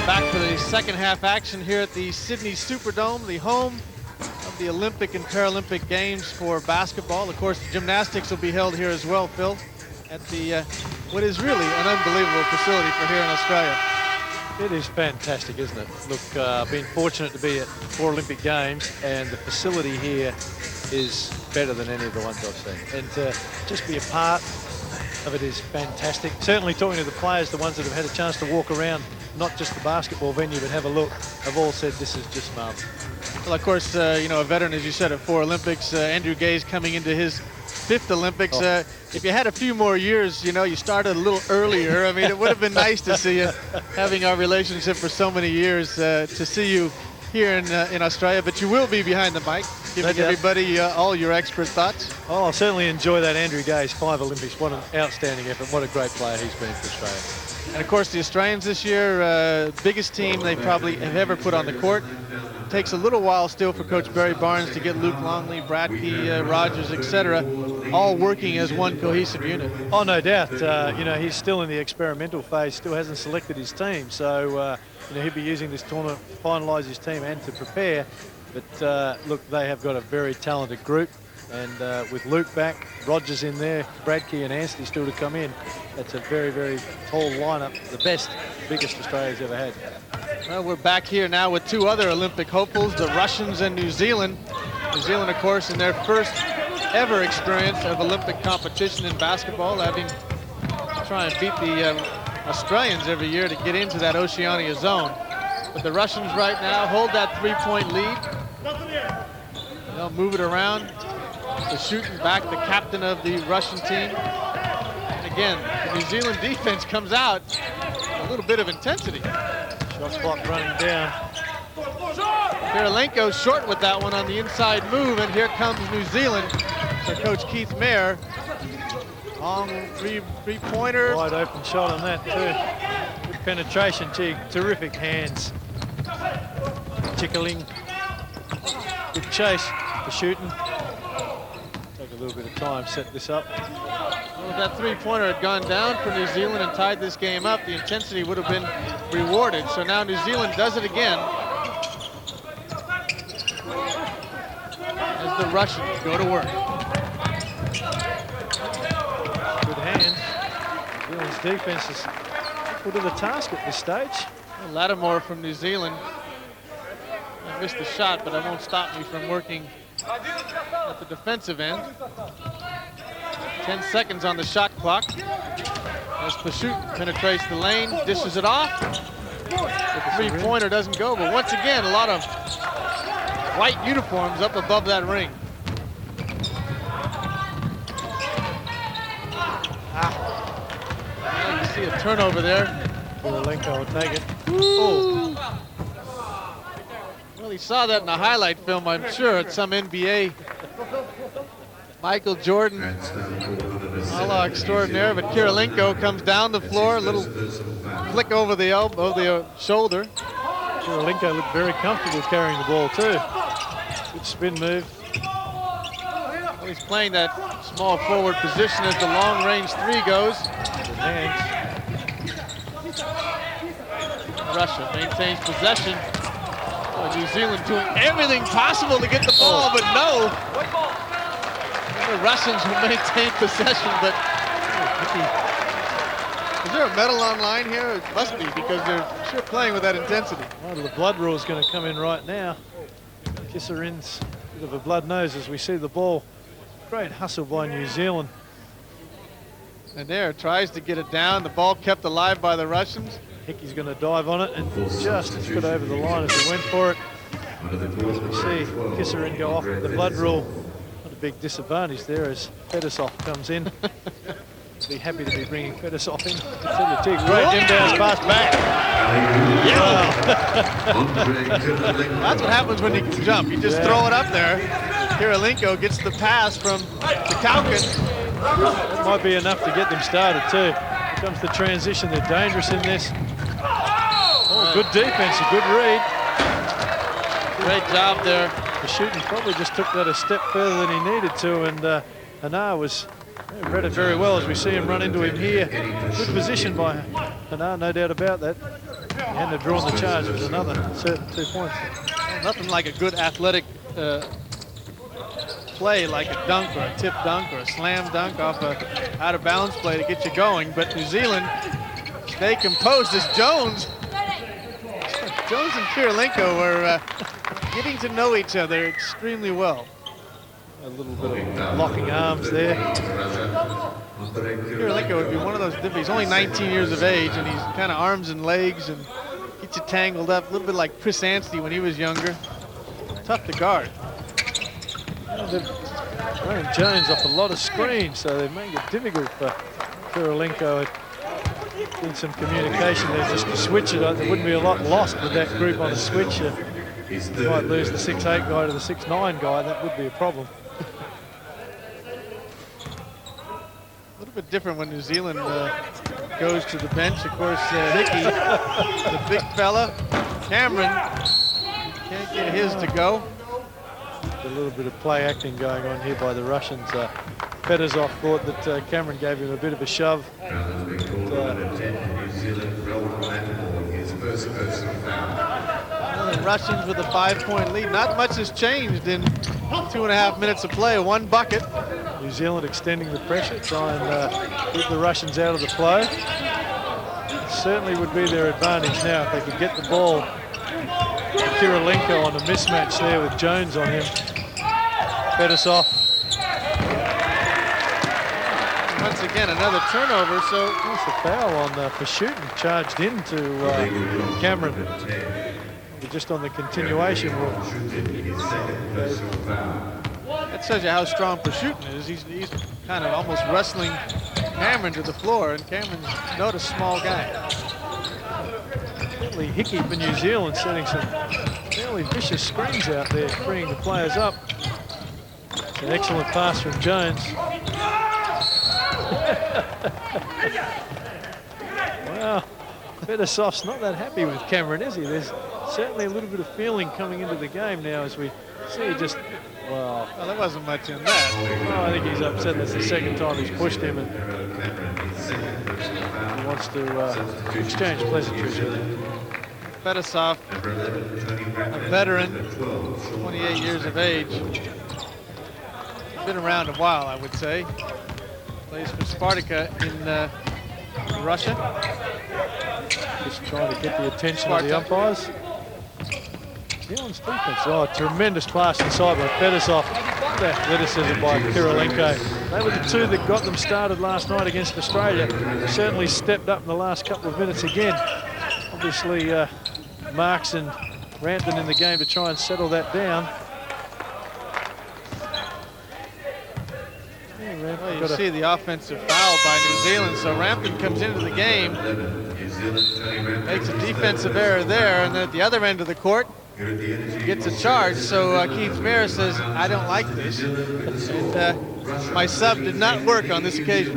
Back for the second half action here at the Sydney Superdome, the home of the Olympic and Paralympic Games for basketball. Of course, the gymnastics will be held here as well, Phil, at the what is really an unbelievable facility for here in Australia. It is fantastic, isn't it? Look, I've been fortunate to be at 4 Olympic Games, and the facility here is better than any of the ones I've seen. And to just be a part of it is fantastic. Certainly talking to the players, the ones that have had a chance to walk around, not just the basketball venue, but have a look, have all said this is just marvelous. Well, of course, you know, a veteran, as you said, at 4 Olympics. Andrew Gay's coming into his 5th Olympics. If you had a few more years, you know, you started a little earlier. I mean, it would have been nice to see you, having our relationship for so many years, to see you here in Australia. But you will be behind the mic, giving everybody all your expert thoughts. Oh, I'll certainly enjoy that. Andrew Gay's 5 Olympics. What an outstanding effort. What a great player he's been for Australia. And of course, the Australians this year, biggest team they probably have ever put on the court. Takes a little while still for Coach Barry Barnes to get Luke Longley, Bradkey, Rogers, etc., all working as one cohesive unit. Oh, no doubt. You know, he's still in the experimental phase, still hasn't selected his team. So, you know, he'll be using this tournament to finalise his team and to prepare. But, look, they have got a very talented group. And with Luke back, Rogers in there, Bradkey and Anstey still to come in, that's a very, very tall lineup. The best, biggest Australia's ever had. Well, we're back here now with two other Olympic hopefuls, the Russians and New Zealand. New Zealand, of course, in their first ever experience of Olympic competition in basketball, having to try and beat the Australians every year to get into that Oceania zone. But the Russians right now hold that three-point lead. They'll move it around. The shooting back, the captain of the Russian team. And again, the New Zealand defense comes out a little bit of intensity. Shot clock running down. Kirilenko short with that one on the inside move, and here comes New Zealand. So Coach Keith Mayer, long three-pointer. Wide open shot on that too. Good penetration, terrific hands. Chickling. Good chase for shooting. Take a little bit of time, set this up. Well, if that three-pointer had gone down for New Zealand and tied this game up, the intensity would have been rewarded. So now New Zealand does it again. As the Russians go to work. Good hands. New Zealand's defense is equal to the task at this stage. Lattimore from New Zealand. I missed the shot, but it won't stop me from working at the defensive end. 10 seconds on the shot clock. As Pashut penetrates the lane, dishes it off. The three-pointer doesn't go, but once again, a lot of white uniforms up above that ring. Well, you see a turnover there. Kirilenko will take it. Oh. Well, he saw that in a highlight film, I'm sure, at some NBA. Michael Jordan, a la extraordinaire, but Kirilenko comes down the floor, a little flick over the elbow, the shoulder. Kirilenko looked very comfortable carrying the ball too. Good spin move. Well, he's playing that small forward position as the long-range three goes. Good hands. Russia maintains possession. Oh, New Zealand doing everything possible to get the ball, but no. The Russians will maintain possession, but is there a medal on line here? It must be, because they're sure playing with that intensity. Well, the blood rule is going to come in right now. Kisserin's a bit of a blood nose as we see the ball. Great hustle by New Zealand. And there, tries to get it down. The ball kept alive by the Russians. Hickey's going to dive on it and just got over the line as he went for it. As we see Kisserin go off with the blood rule. Not a big disadvantage there as Fedosov comes in. Be happy to be bringing Fedosov in. Great inbounds pass back. That's what happens when you can jump. You just throw it up there. Kirilenko gets the pass from Tekaukin. That might be enough to get them started too. Here comes the transition. They're dangerous in this. Oh, good defense, a good read. Great job there. The shooting probably just took that a step further than he needed to, and Hanar read it very well as we see him run into him here. Good position by Hanar, no doubt about that. He hadn't have drawn the charge with another certain 2 points. Well, nothing like a good athletic play, like a dunk or a tip dunk or a slam dunk off a out of bounds play to get you going. But New Zealand stay composed as Jones and Kirilenko were getting to know each other extremely well. A little bit of locking arms there. Kirilenko would be one of those, he's only 19 years of age, and he's kind of arms and legs and gets you tangled up, a little bit like Chris Anstey when he was younger. Tough to guard. They're running Jones off a lot of screens, so they make it difficult for Kirilenko. In some communication there just to switch it. There wouldn't be a lot lost with that group on a switch. You might lose the 6'8" guy to the 6'9" guy. That would be a problem. A little bit different when New Zealand goes to the bench. Of course, Hickey, the big fella. Cameron can't get his to go. A little bit of play acting going on here by the Russians. Fedosov thought that Cameron gave him a bit of a shove. The Russians with a 5-point lead. Not much has changed in 2.5 minutes of play, 1 bucket. New Zealand extending the pressure, try and keep the Russians out of the flow. It certainly would be their advantage now if they could get the ball. Kirilenko on a mismatch there with Jones on him. Fedosov. Once again, another turnover, so That's a foul on for shooting, charged into Cameron. But just on the continuation rule. that tells you how strong Pashootin is. He's kind of almost wrestling Cameron to the floor, and Cameron's not a small guy. Certainly Hickey for New Zealand setting some fairly vicious screens out there, freeing the players up. It's an excellent pass from Jones. Wow, Fedosov's not that happy with Cameron, is he? There's certainly a little bit of feeling coming into the game now as we see just, wow. Well, there wasn't much in that. Oh, I think he's upset. That's the second time he's pushed him, and he wants to exchange pleasantries with him. Fedosov, a veteran, 28 years of age. Been around a while, I would say. Plays for Spartak in Russia. Just trying to get the attention of the umpires. New Zealand's defense. Oh, tremendous pass inside by Fedosov. The athleticism by Kirilenko. They were the two that got them started last night against Australia. Certainly stepped up in the last couple of minutes again. Obviously, Marks and Rampton in the game to try and settle that down. Well, you see the offensive foul by New Zealand, so Rampton comes into the game, makes a defensive error there, and then at the other end of the court, gets a charge. So Keith Mayer says, I don't like this. And my sub did not work on this occasion.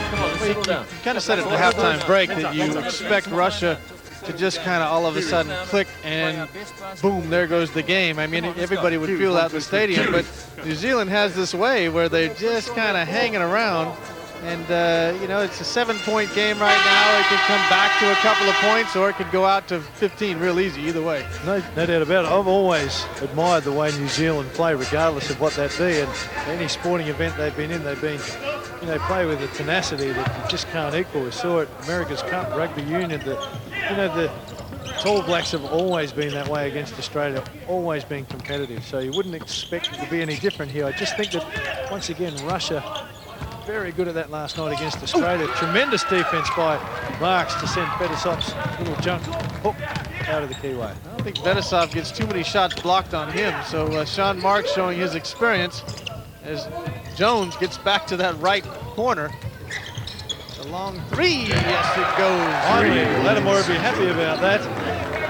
Come on, settle down. You kind of said at the halftime break that you expect Russia to just kind of all of a sudden click and boom, there goes the game. I mean, everybody would feel that in the stadium, but New Zealand has this way where they're just kind of hanging around. And, you know, it's a 7-point game right now. It could come back to a couple of points, or it could go out to 15 real easy, either way. No doubt about it. I've always admired the way New Zealand play, regardless of what that be. And any sporting event they've been in, they play with a tenacity that you just can't equal. We saw it America's Cup, Rugby Union. The Tall Blacks have always been that way against Australia, always been competitive. So you wouldn't expect it to be any different here. I just think that, once again, Russia, very good at that last night against Australia. Tremendous defense by Marks to send Fedosov's little junk hook out of the keyway. I don't think Fedosov gets too many shots blocked on him. So Sean Marks showing his experience as Jones gets back to that right corner. A long three, yes it goes. Finally, Lattimore would be happy about that.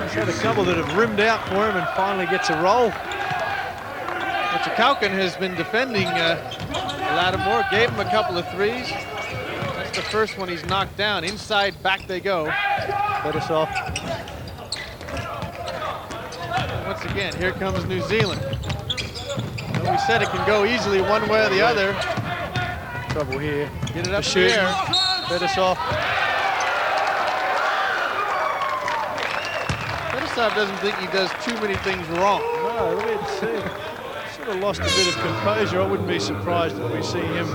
He's had a couple that have rimmed out for him and finally gets a roll. Chakaukin has been defending Lattimore, gave him a couple of threes. That's the first one he's knocked down. Inside, back they go. Fedosov. Once again, here comes New Zealand. We said it can go easily one way or the other. Trouble here. Get it up in the Shooting. air. Fedosov. Fedosov doesn't think he does too many things wrong. No, look at see. Sort of lost a bit of composure. I wouldn't be surprised if we see him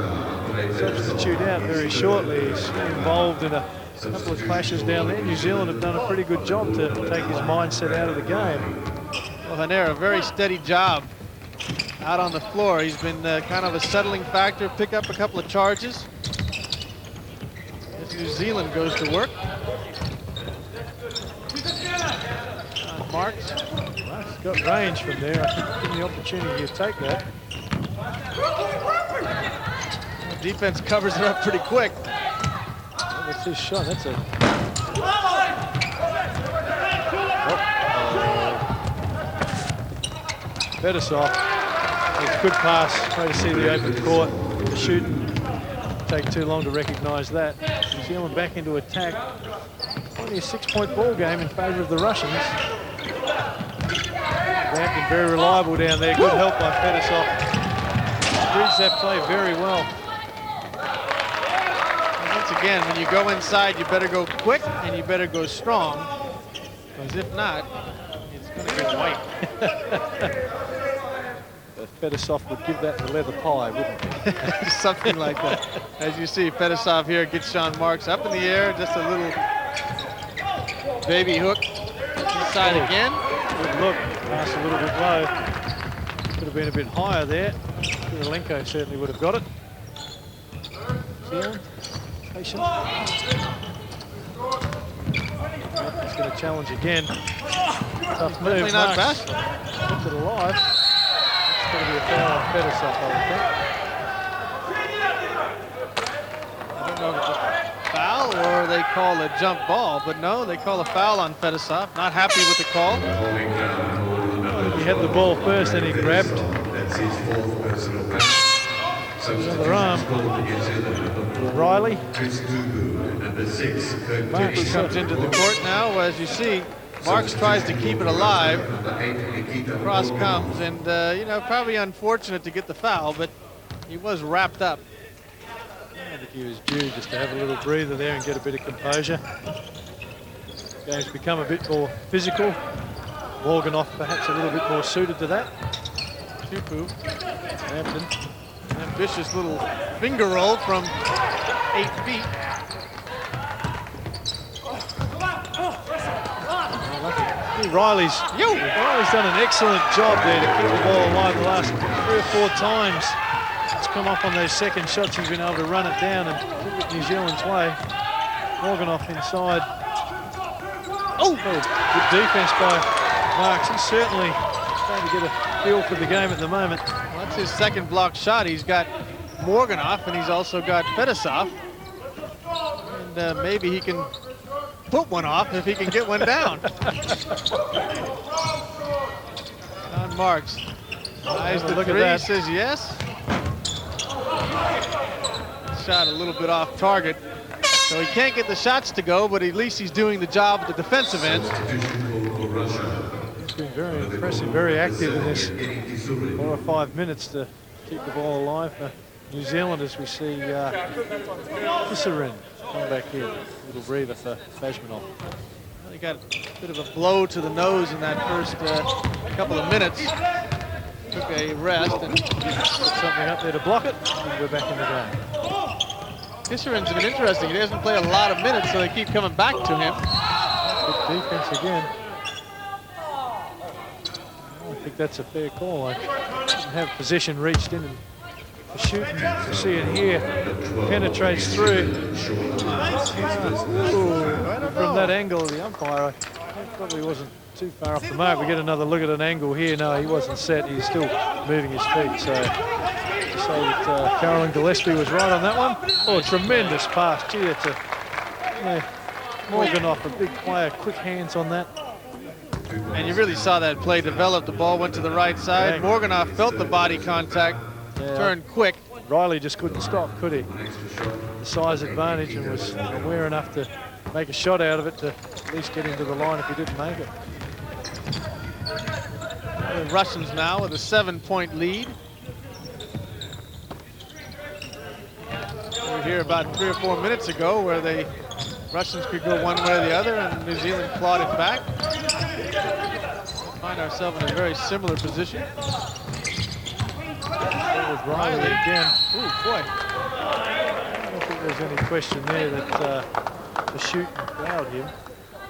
substitute out very shortly. He's involved in a couple of clashes down there. New Zealand have done a pretty good job to take his mindset out of the game. Well, Haner, a very steady job out on the floor. He's been kind of a settling factor, pick up a couple of charges. As New Zealand goes to work. Marks. Well, he's got range from there. I think give him the opportunity to take that. The defense covers it up pretty quick. Well, that's his shot. That's a... Fedosov. It's a good pass. Way to see the open court. The shooting. Take too long to recognise that. New Zealand back into attack. Only a 6-point ball game in favour of the Russians. Rampton very reliable down there. Good help by Fedosov. Reads that play very well. And once again, when you go inside, you better go quick and you better go strong, because if not, it's going to get white. Fedosov would give that the leather pie, wouldn't he? Something like that. As you see, Fedosov here gets Sean Marks up in the air, just a little baby hook inside again. Good look, pass a little bit low. Could have been a bit higher there. Kirilenko certainly would have got it. Zealand, patient. He's going to challenge again. Tough move. Definitely not Marks fast. kept it alive. It's going to be a foul on Fedosov, I would think. I don't know if it's a foul or they call a jump ball, but no, they call a foul on Fedosov. Not happy with the call. Holding down hold number He had the ball first, then he grabbed. That's his 4th personal foul. Another arm. Substitutes called for New Zealand, number 4, Riley. Chris Tubu, number 6, Kirk Tupu Dixon. comes into the court now. As you see, Marks tries to keep it alive. Number 8, Nikita Cross Moore. comes, and you know, probably unfortunate to get the foul, but he was wrapped up. I think he was due just to have a little breather there and get a bit of composure. Game's become a bit more physical. Morganoff perhaps a little bit more suited to that. Tupu, Hampton. ambitious little finger roll from 8 feet. Riley's done an excellent job there to keep the ball alive the last 3 or 4 times. It's come off on those second shots. He's been able to run it down and put it New Zealand's way. Morganoff inside. Oh, good defense by Marks. He's certainly trying to get a feel for the game at the moment. Well, that's his second block shot. He's got Morganoff, and he's also got Fedosov. And maybe he can put one off if he can get one down. Sean Marks eyes the Look at three, that. says yes. Shot a little bit off target. So he can't get the shots to go, but at least he's doing the job at the defensive end. Substitution called for Russia. He's been very impressive, very active in this Eddie Kisuri. 4 or 5 minutes to keep the ball alive for New Zealand as we see Kissarin come back here. Little breather for Fashmanov. Well, he got a bit of a blow to the nose in that first couple of minutes. Took a rest and Put something up there to block it, and we're back in the game. Kissarin's been interesting. He doesn't play a lot of minutes, so they keep coming back to him. Good defense again. I think that's a fair call. I didn't have position reached in and for shooting. You see it here. Penetrates through. From that angle, the umpire probably wasn't too far off the mark. We get another look at an angle here. No, he wasn't set. He's still moving his feet. So to say that Carolyn Gillespie was right on that one. Oh, tremendous pass. Gee, it's a Morganoff, a big player. Quick hands on that. And you really saw that play develop. The ball went to the right side. Morganoff felt the body contact, turned quick. Riley just couldn't stop, could he? The size advantage, and was aware enough to make a shot out of it to at least get into the line if he didn't make it. The Russians now with a 7-point lead. We were here about 3 or 4 minutes ago where the Russians could go one way or the other, and New Zealand clawed it back. We find ourselves in a very similar position. With Riley again. Ooh, boy. I don't think there's any question there that the shooting fouled him.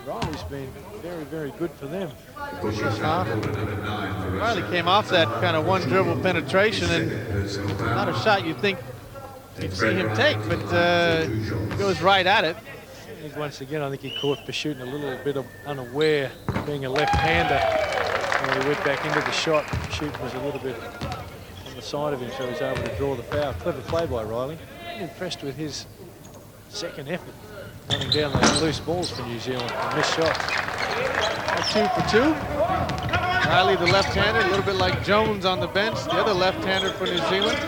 Riley's been very, very good for them. Pushing foul called for number 9 for Riley Russia. came off that kind of one dribble penetration, and Second personal foul. not a shot you'd think you'd see him take, but he goes right at it. I think once again, I think he caught Pashootin a little bit unaware, being a left-hander. When he went back into the shot, Pashootin was a little bit on the side of him, so he was able to draw the foul. Clever play by Riley. I'm impressed with his second effort, running down those loose balls for New Zealand and missed shots. 2 for 2. Riley, the left-hander, a little bit like Jones on the bench, the other left-hander for New Zealand.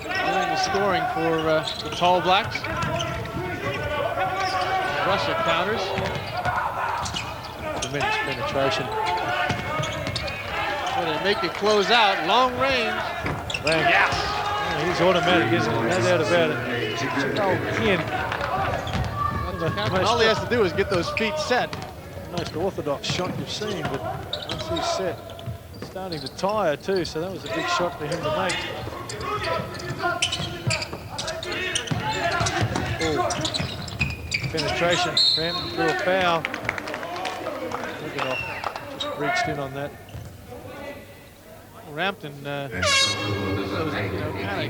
Doing the scoring for the Tall Blacks. Russia counters. Tremendous penetration. So they make it close out, long range. Bang. Yeah, he's automatic, isn't he? No doubt about it. Joel Ken All he has to do is get those feet set. Most orthodox shot you've seen, but once he's set, it's starting to tire too, so that was a big shot for him to make. Penetration, Rampton threw a foul. Morganoff just reached in on that. Rampton, kind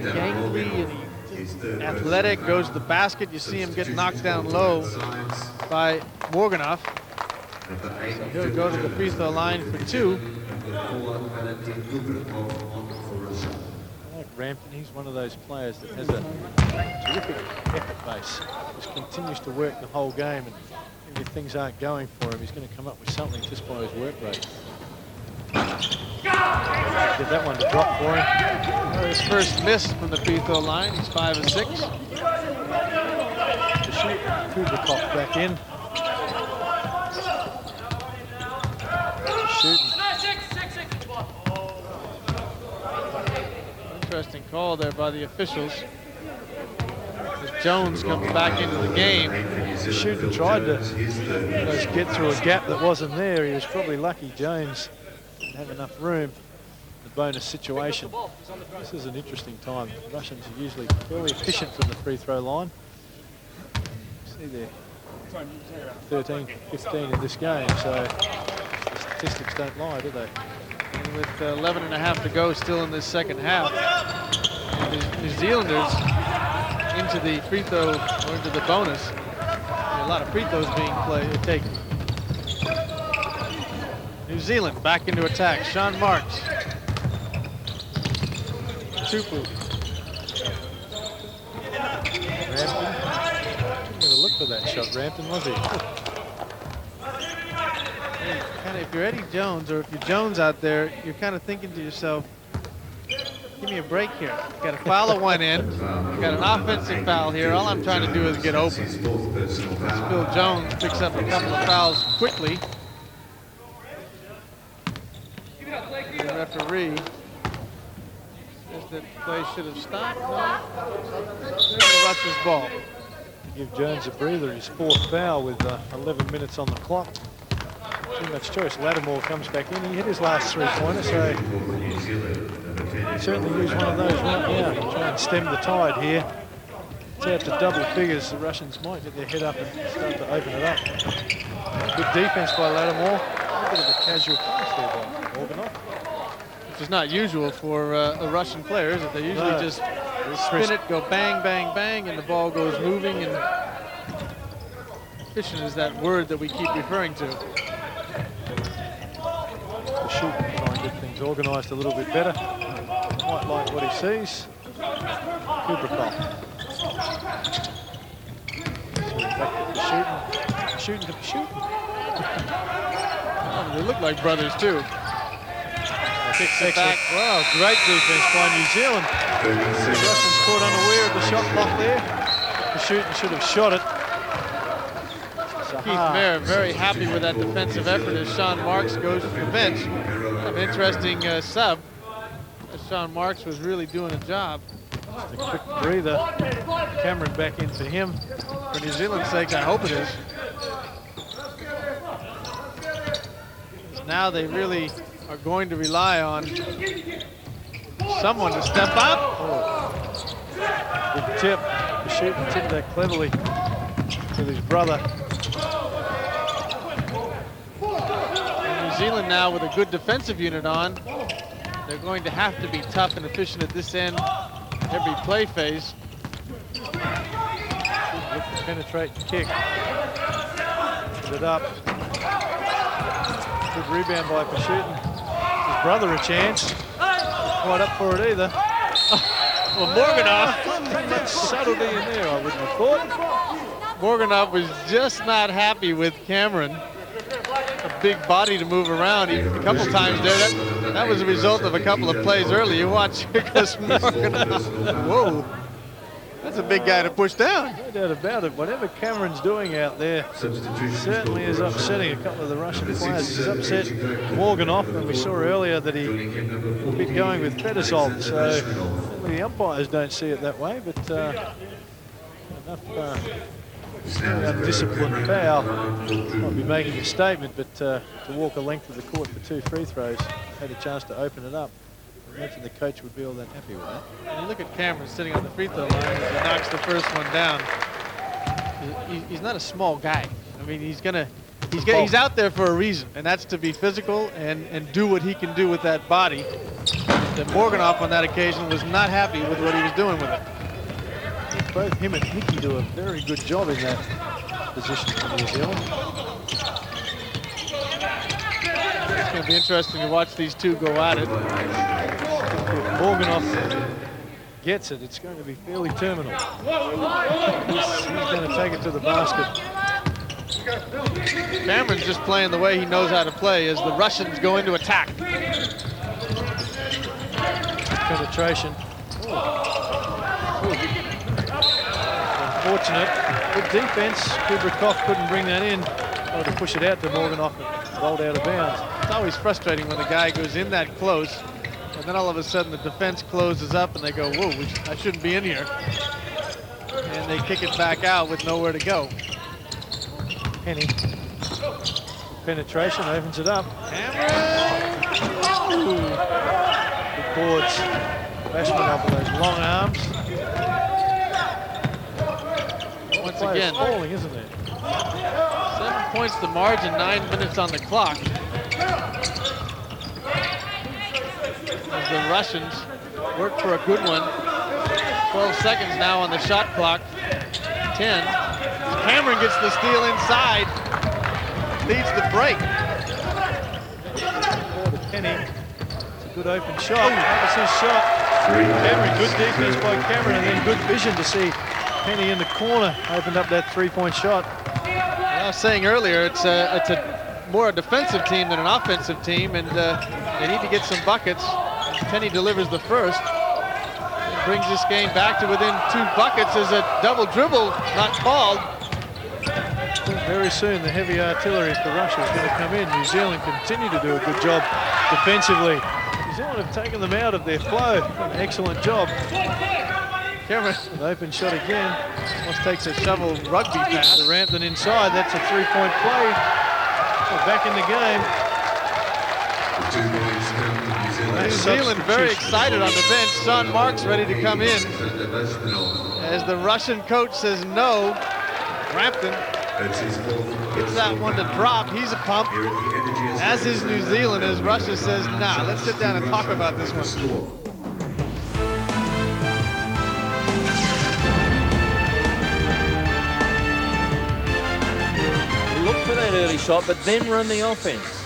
of gangly and he's athletic, goes to the basket. You see him get knocked down low by Morganoff. So he'll go to the free throw line for 2. Like Rampton, he's one of those players that has a terrific effort base. Just continues to work the whole game, and even if things aren't going for him, he's going to come up with something just by his work rate. Get that one to drop for him. His first miss from the free throw line. He's 5 of 6. To shoot, Kubrakov back in. Shooting. Interesting call there by the officials. As Jones comes back into the game. Shooting tried to get through a gap that wasn't there. He was probably lucky Jones didn't have enough room. The bonus situation. This is an interesting time. The Russians are usually fairly efficient from the free throw line. See there, 13, 15 in this game, so the statistics don't lie, do they? And with 11 and a half to go still in this second half, the New Zealanders into the free throw or into the bonus. A lot of free throws being taken. New Zealand back into attack. Sean Marks. Tupu. Rampton. Didn't have a look for that shot, Rampton, was he? Kind of, if you're Eddie Jones or if you're Jones out there, you're kind of thinking to yourself, give me a break here. Got a foul at one end. Got an offensive foul here. All I'm trying to do is get open. Phil Jones picks up a couple of fouls quickly. The referee says that play should have stopped. No. There's the Russians' ball. Give Jones a breather, his 4th foul with 11 minutes on the clock. Too much choice. Lattimore comes back in. He hit his last 3-pointer, so he certainly use one of those right now to try and stem the tide here. It's out to double figures. The Russians might get their head up and start to open it up. Good defense by Lattimore. A bit of a casual pass there by Morganoff. Which is not usual for a Russian player, is it? They usually just spin it, go bang, bang, bang, and the ball goes moving. And efficient is that word that we keep referring to. The shoot try and get things organised a little bit better. Might like what he sees. Kubrakov. Back to shooting. Shooting. They look like brothers too. Kicks it back. Wow, great defense by New Zealand. The Russians caught unaware of the shot clock there. The shooting should have shot it. Keith Mayer very happy with that defensive effort as Sean Marks goes to the bench. An interesting sub. As Sean Marks was really doing a job. Just a quick breather. Cameron back in for him. For New Zealand's sake, I hope it is. Now they really are going to rely on someone to step up. Oh. Good tip. The shooting tipped that cleverly with his brother. And New Zealand now with a good defensive unit on. They're going to have to be tough and efficient at this end, every play phase. Look to penetrate and kick. Put it up. Good rebound by Pashutin. His brother a chance. Quite up for it either. Well, Morganoff. Not much subtlety in there, I wouldn't have thought. Morganoff was just not happy with Cameron. A big body to move around a couple times there. That was a result of a couple of plays early. You watch, here goes Morganoff. Whoa. That's a big guy to push down. No doubt about it. Whatever Cameron's doing out there certainly is upsetting a couple of the Russian players. He's upset Morganoff, and we saw earlier that he will be going with Fedosov. So the umpires don't see it that way, but enough undisciplined foul. Might be making a statement, but to walk a length of the court for 2 free throws, had a chance to open it up. I imagine the coach would be all that happy with that. And you look at Cameron sitting on the free throw line as he knocks the first one down. He's not a small guy. I mean, he's out there for a reason, and that's to be physical and do what he can do with that body. And Morganoff on that occasion was not happy with what he was doing with it. Both him and Hickey do a very good job in that position for New Zealand. It's going to be interesting to watch these two go at it. If Morganoff gets it, it's going to be fairly terminal. He's going to take it to the basket. Cameron's just playing the way he knows how to play as the Russians go into attack. Penetration. Unfortunate. Good defense. Kubrikov couldn't bring that in. Tried to push it out to Morganoff and rolled out of bounds. It's always frustrating when the guy goes in that close, and then all of a sudden the defense closes up and they go, whoa, I shouldn't be in here. And they kick it back out with nowhere to go. Penny. Penetration opens it up. Cameron! Good boards. Bashman up with those long arms. Once Players again, falling, isn't there? 7 points the margin, 9 minutes on the clock. As the Russians work for a good one. 12 seconds now on the shot clock. 10. Cameron gets the steal inside. Leads the break. Ball to Penny. It's a good open shot. That was his shot. Cameron, good defense by Cameron, and then good vision to see Penny in the corner. Opened up that 3-point shot. I was saying earlier, it's more a defensive team than an offensive team, and they need to get some buckets. Penny delivers the first. And brings this game back to within 2 buckets as a double dribble not called. Very soon, the heavy artillery for Russia is going to come in. New Zealand continue to do a good job defensively. New Zealand have taken them out of their flow. An excellent job. Cameron, An open shot again. almost takes a shovel rugby pass. The Rampton inside. That's a 3-point play. We're back in the game. The 2 points come to New Zealand. New Zealand very excited on the bench. Sean Marks ready to come in. As the Russian coach says no, Rampton gets that one to drop. He's a pump. As is New Zealand, as Russia says, nah, let's sit down and talk about this one. Look for that early shot, but then run the offense.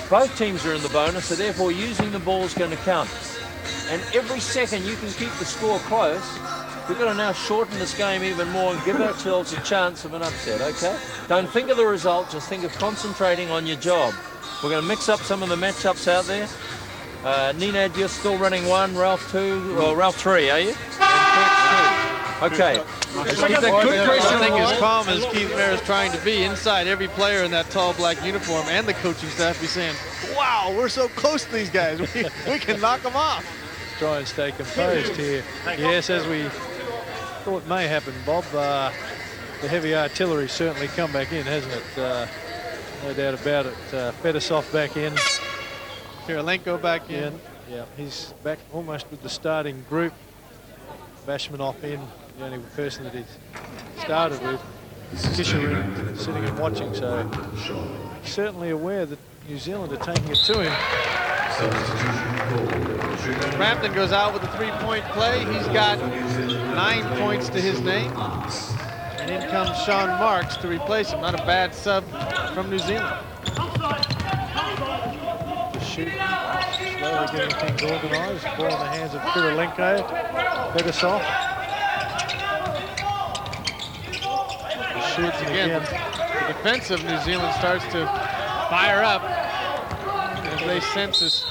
Both teams are in the bonus, so therefore using the ball is going to count. And every second you can keep the score close, we've got to now shorten this game even more and give ourselves a chance of an upset, okay? Don't think of the result, just think of concentrating on your job. We're going to mix up some of the matchups out there. Nenad, you're still running 1, Ralph 2, or Ralph 3, are you? Okay. Let's keep that good pressure I think on. as calm as Keith Mayer is trying to be, inside every player in that tall black uniform and the coaching staff be saying, wow, we're so close to these guys. We can knock them off. Let's try and stay composed here. Yes, as we thought may happen, Bob, the heavy artillery certainly come back in, hasn't it? No doubt about it. Fedosov back in. Kirilenko back in. Yeah, he's back almost with the starting group. Bashmanov in, the only person that he's started with. Fisher sitting and watching, so certainly aware that New Zealand are taking it to him. Rampton goes out with a 3-point play. He's got 9 points to his name. And in comes Sean Marks to replace him. Not a bad sub from New Zealand. Just shooting, slowly getting things organised. Ball in the hands of Kirilenko. Fedosov. Shoots again. The defense of New Zealand starts to fire up as they sense this.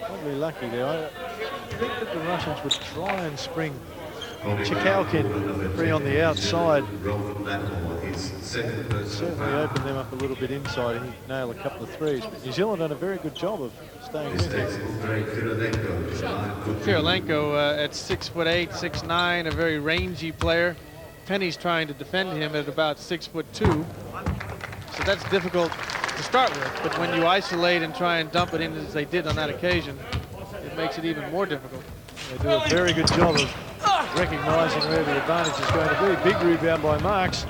Probably lucky there. I think that the Russians would try and spring Chikalkin free on the outside. Certainly opened them up a little bit inside, and he nailed a couple of threes. But New Zealand done a very good job of staying with it. Kirilenko at 6'8", 6'9", a very rangy player. Penny's trying to defend him at about 6'2". So that's difficult to start with. But when you isolate and try and dump it in as they did on that occasion, it makes it even more difficult. They do a very good job of recognising where the advantage is going to be. Big rebound by Marks.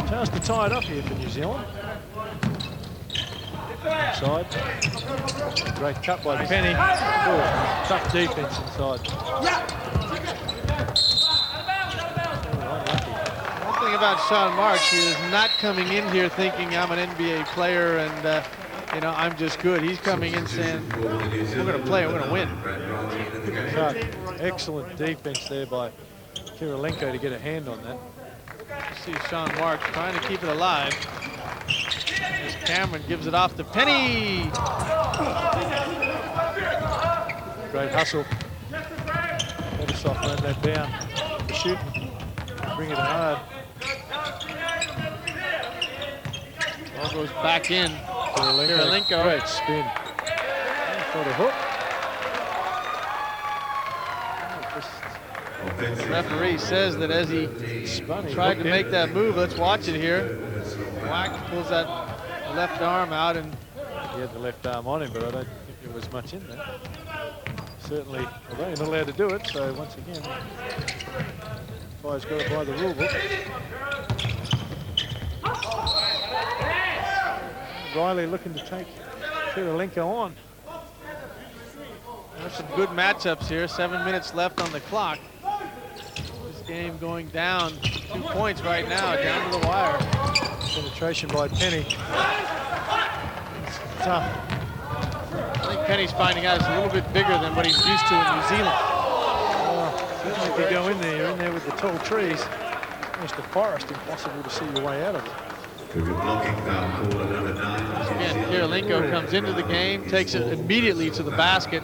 Chance to tie it up here for New Zealand. Inside. Great cut by Penny. Oh, tough defence inside. One thing about Sean Marks, he is not coming in here thinking I'm an NBA player and you know, I'm just good. He's coming in saying, we're going to play, we're going to win. Cut. Excellent defence there by Kirilenko to get a hand on that. You see Sean Marks trying to keep it alive. As Cameron gives it off to Penny. Great hustle. Fedosov ran that down. Shooting. Bring it hard. Ball goes back in. Kirilenko. Great spin. For the hook. The referee says that as he tried to make that move, let's watch it here. Wack pulls that left arm out, and He had the left arm on him, but I don't think there was much in there. Certainly, although you're not allowed to do it, so once again, Fire's got to buy the rule book. Riley looking to take Kirilenko on. there's some good matchups here. 7 minutes left on the clock. This game going down 2 points right now, down to the wire. Penetration by Penny. It's tough. I think Penny's finding out it's a little bit bigger than what he's used to in New Zealand. Certainly if you go in there, you're in there with the tall trees. Almost a forest, impossible to see your way out of it. Blocking foul call at number 9. Again, Kirilenko comes into the game, takes it immediately to the basket.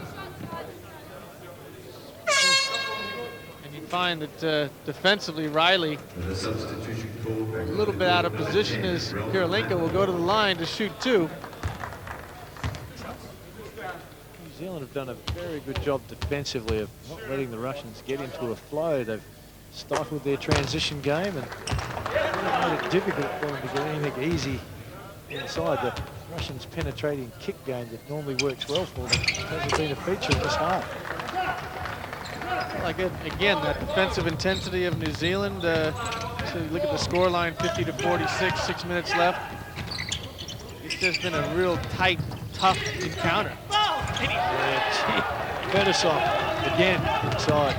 And you find that defensively, Riley The substitution call. a little bit out of position as Kirilenko will go to the line to shoot 2. New Zealand have done a very good job defensively of not letting the Russians get into a flow. They've stifled their transition game and made it difficult for them to get anything easy inside. The Russians' penetrating kick game that normally works well for them hasn't been a feature of this half. Like again, that defensive intensity of New Zealand. So you look at the scoreline, 50-46, 6 minutes left. It's just been a real tight, tough encounter. Fedosov again inside.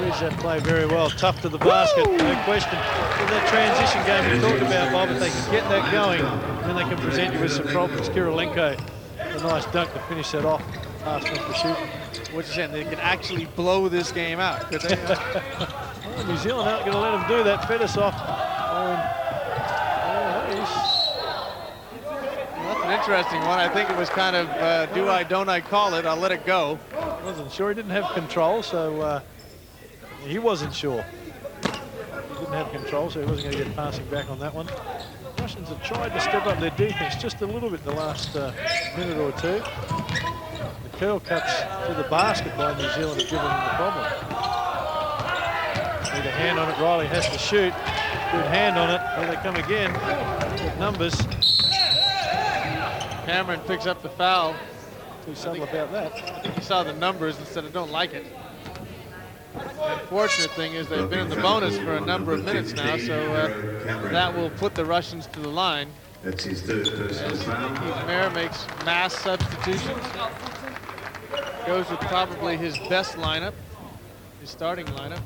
Reads that play very well. Tough to the basket, no question. With that transition game we talked about, Bob, if they can get that going, then they can present you with some problems. Kirilenko, a nice dunk to finish that off. Pass them for shooting. What you're saying, they can actually blow this game out, could they? Well, New Zealand aren't going to let them do that. Fedosov. That's an interesting one. I think it was kind of do I, don't I call it, I'll let it go. Wasn't sure. He didn't have control, so he wasn't sure. He didn't have control, so he wasn't going to get passing back on that one. The Russians have tried to step up their defense just a little bit in the last minute or two. The curl cuts to the basket by New Zealand have given them the problem. Need a hand on it. Riley has to shoot. Good hand on it. Here they come again with numbers. Cameron picks up the foul. Too subtle about that. I think he saw the numbers and said, I don't like it. The unfortunate thing is they've been in the bonus for a number of minutes now, so that will put the Russians to the line. That's his third personal foul. Keith Mayer makes mass substitutions. Goes with probably his best lineup, his starting lineup.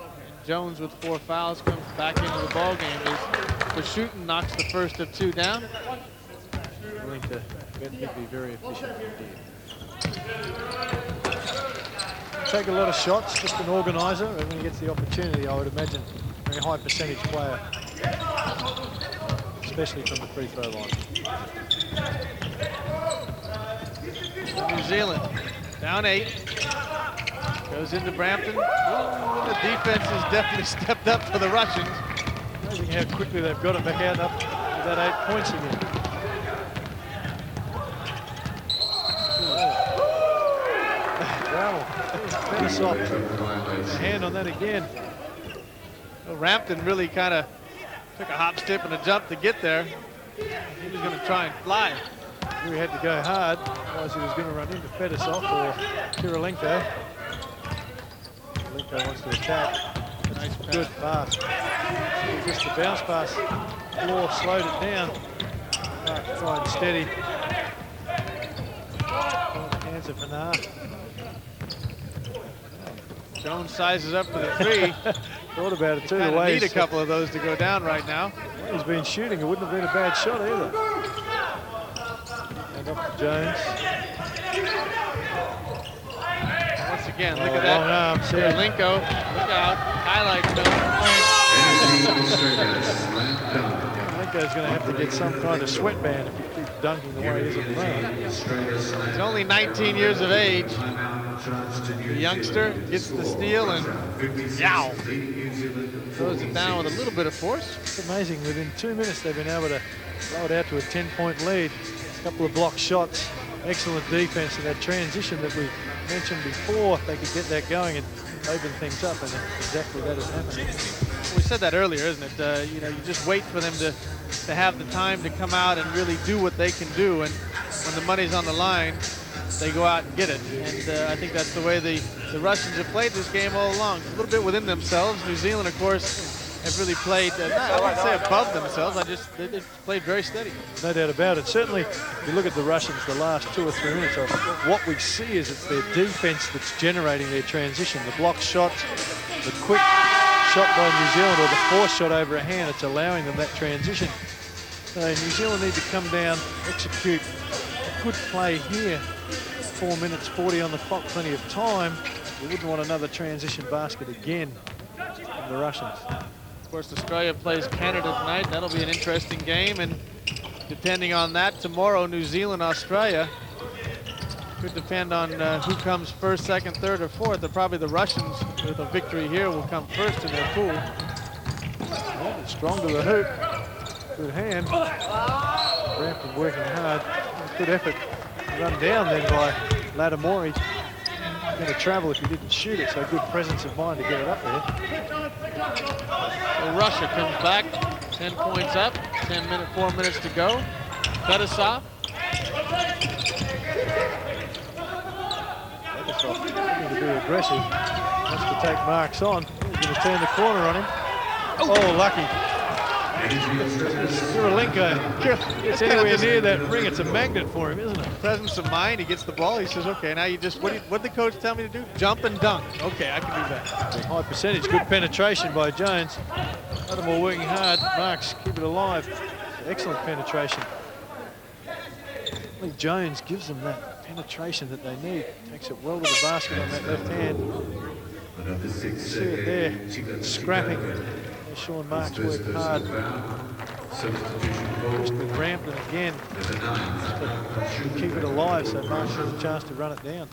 And Jones with 4 fouls comes back into the ballgame. For shooting, knocks the first of 2 down. I think the bet would be very efficient indeed. Take a lot of shots, just an organiser, and when he gets the opportunity, I would imagine a very high percentage player, especially from the free throw line. New Zealand down 8. Goes into Brampton. Ooh, the defense has definitely stepped up for the Russians. Amazing how quickly they've got it back out up to that 8 points again. Fedosov, hand on that again. So Rampton really kind of took a hop, skip, and a jump to get there. He was going to try and fly. We had to go hard, otherwise he was going to run into Fedosov or Kirilenko. Kirilenko wants to attack. Nice Good pass. Just the bounce pass. Floor slowed it down. Mark fine steady. Hands of Fanar. Jones sizes up for the three. Thought about it too. Kind The of way need a couple of those to go down right now. he's been shooting, it wouldn't have been a bad shot either. And up to Jones. Once again, look Oh, at long that. arms, yeah. Linko, look out. Highlight film. Linko's going to have to get some kind of sweatband if he keeps dunking the way he is at the moment. He's only 19 years of age. The youngster gets the steal and yow, throws it down with a little bit of force. It's amazing, within 2 minutes they've been able to blow it out to a 10-point lead. A couple of block shots, excellent defense, and that transition that we mentioned before, they could get that going and open things up, and exactly that has happened. We said that earlier, isn't it? You know, you just wait for them to have the time to come out and really do what they can do, and when the money's on the line, they go out and get it. And I think that's the way the Russians have played this game all along. A little bit within themselves. New Zealand, of course, have really played, I wouldn't say above themselves, they've played very steady. No doubt about it. Certainly, if you look at the Russians the last 2 or 3 minutes, what we see is it's their defense that's generating their transition. The block shots, the quick shot by New Zealand, or the force shot over a hand, it's allowing them that transition. So New Zealand need to come down, execute a good play here. 4 minutes 40 on the clock, plenty of time. We wouldn't want another transition basket again from the Russians. Of course, Australia plays Canada tonight. That'll be an interesting game, and depending on that, tomorrow, New Zealand, Australia. Could depend on who comes first, second, third, or fourth. Probably the Russians, with a victory here, will come first in their pool. Well, strong to the hoop. Good hand. Rampton working hard. Good effort. Run down then by Latimore. Going to travel if he didn't shoot it, so good presence of mind to get it up there. So Russia comes back, 10 points up, 4 minutes to go. Fedosov. Fedosov looking to be aggressive. Wants to take marks on. He's going to turn the corner on him. Oh, lucky. Kirilenko gets anywhere near that ring. It's a magnet for him, isn't it? Presence of mind. He gets the ball. He says, okay, now you just, what did the coach tell me to do? Jump and dunk. Okay, I can do that. High percentage, good penetration by Jones. Latimore working hard. Marks keep it alive. Excellent penetration. Lee Jones gives them that penetration that they need. Takes it well to the basket on that left hand. See it there, scrapping. Sean Marks worked hard. Just with Rampton again. To keep it alive so Marks has a chance to run it down.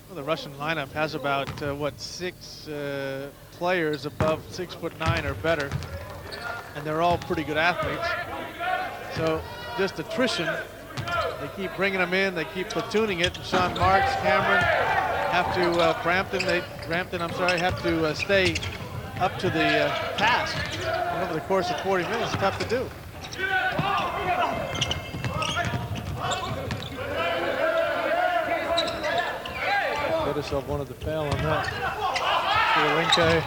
Well, the Russian lineup has about, 6 players above 6'9" or better. And they're all pretty good athletes. So just attrition. They keep bringing them in. They keep platooning it. And Sean Marks, Cameron have to, Rampton, have to stay up to the task. And over the course of 40 minutes, it's tough to do. Fedosov wanted the foul on that. Kirilenko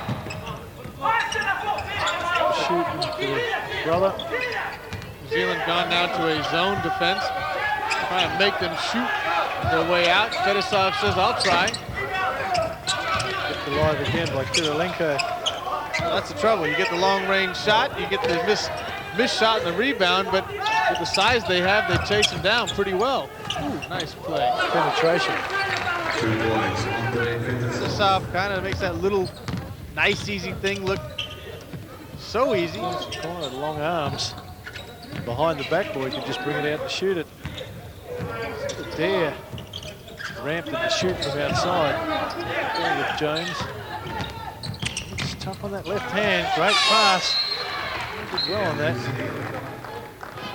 shooting for the brother. New Zealand gone now to a zone defense, trying to make them shoot their way out. Fedosov says, I'll try. Kept alive again by Kirilenko. Well, that's the trouble. You get the long-range shot, you get the miss shot and the rebound, but with the size they have, they chase him down pretty well. Ooh, nice play. Penetration. 2 points. Fedosov kind of makes that little nice, easy thing look so easy. Kind of long arms. Behind the backboard, you can just bring it out and shoot it. But there, Rampton to shoot from outside. There with Jones. It's tough on that left hand. Great pass. Did well on that.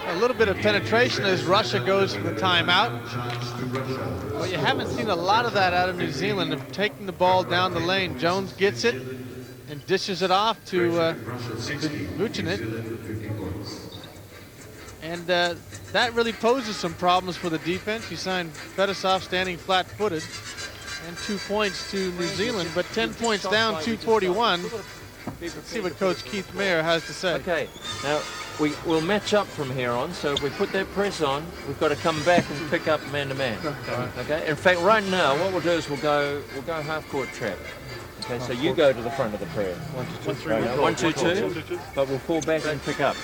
A little bit of penetration as Russia goes for the timeout. But you haven't seen a lot of that out of New Zealand, of taking the ball down the lane. Jones gets it, and dishes it off to Vucinic. And that really poses some problems for the defense. You signed Fetisov standing flat-footed, and 2 points to New Zealand, but 10 points down, 241. Let's see what Coach Keith Mayer has to say. Okay, now we'll match up from here on. So if we put that press on, we've got to come back and pick up man-to-man. Okay. In fact, right now, what we'll do is we'll go half-court trap. Okay, so you go to the front of the prayer. 1, 2, 3. 1, 2, 2. But we'll fall back and pick up.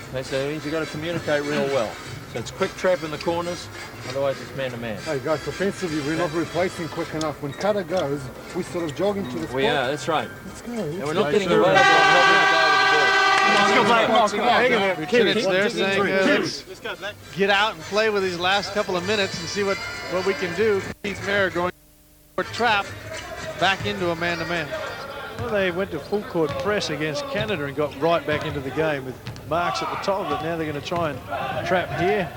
Okay, so that means you've got to communicate real well. So it's quick trap in the corners, otherwise it's man-to-man. Hey guys, offensively we're not replacing quick enough. When Cutter goes, we sort of jog into the spot. We are, that's right. Let's go. And we're not getting available on helping the guy with the ball. Vucinic there saying, let's get out and play with these last couple of minutes and see what we can do. Keith Mayer going for trap back into a man-to-man. Well, they went to full court press against Canada and got right back into the game with Marks at the top of it. Now they're going to try and trap here.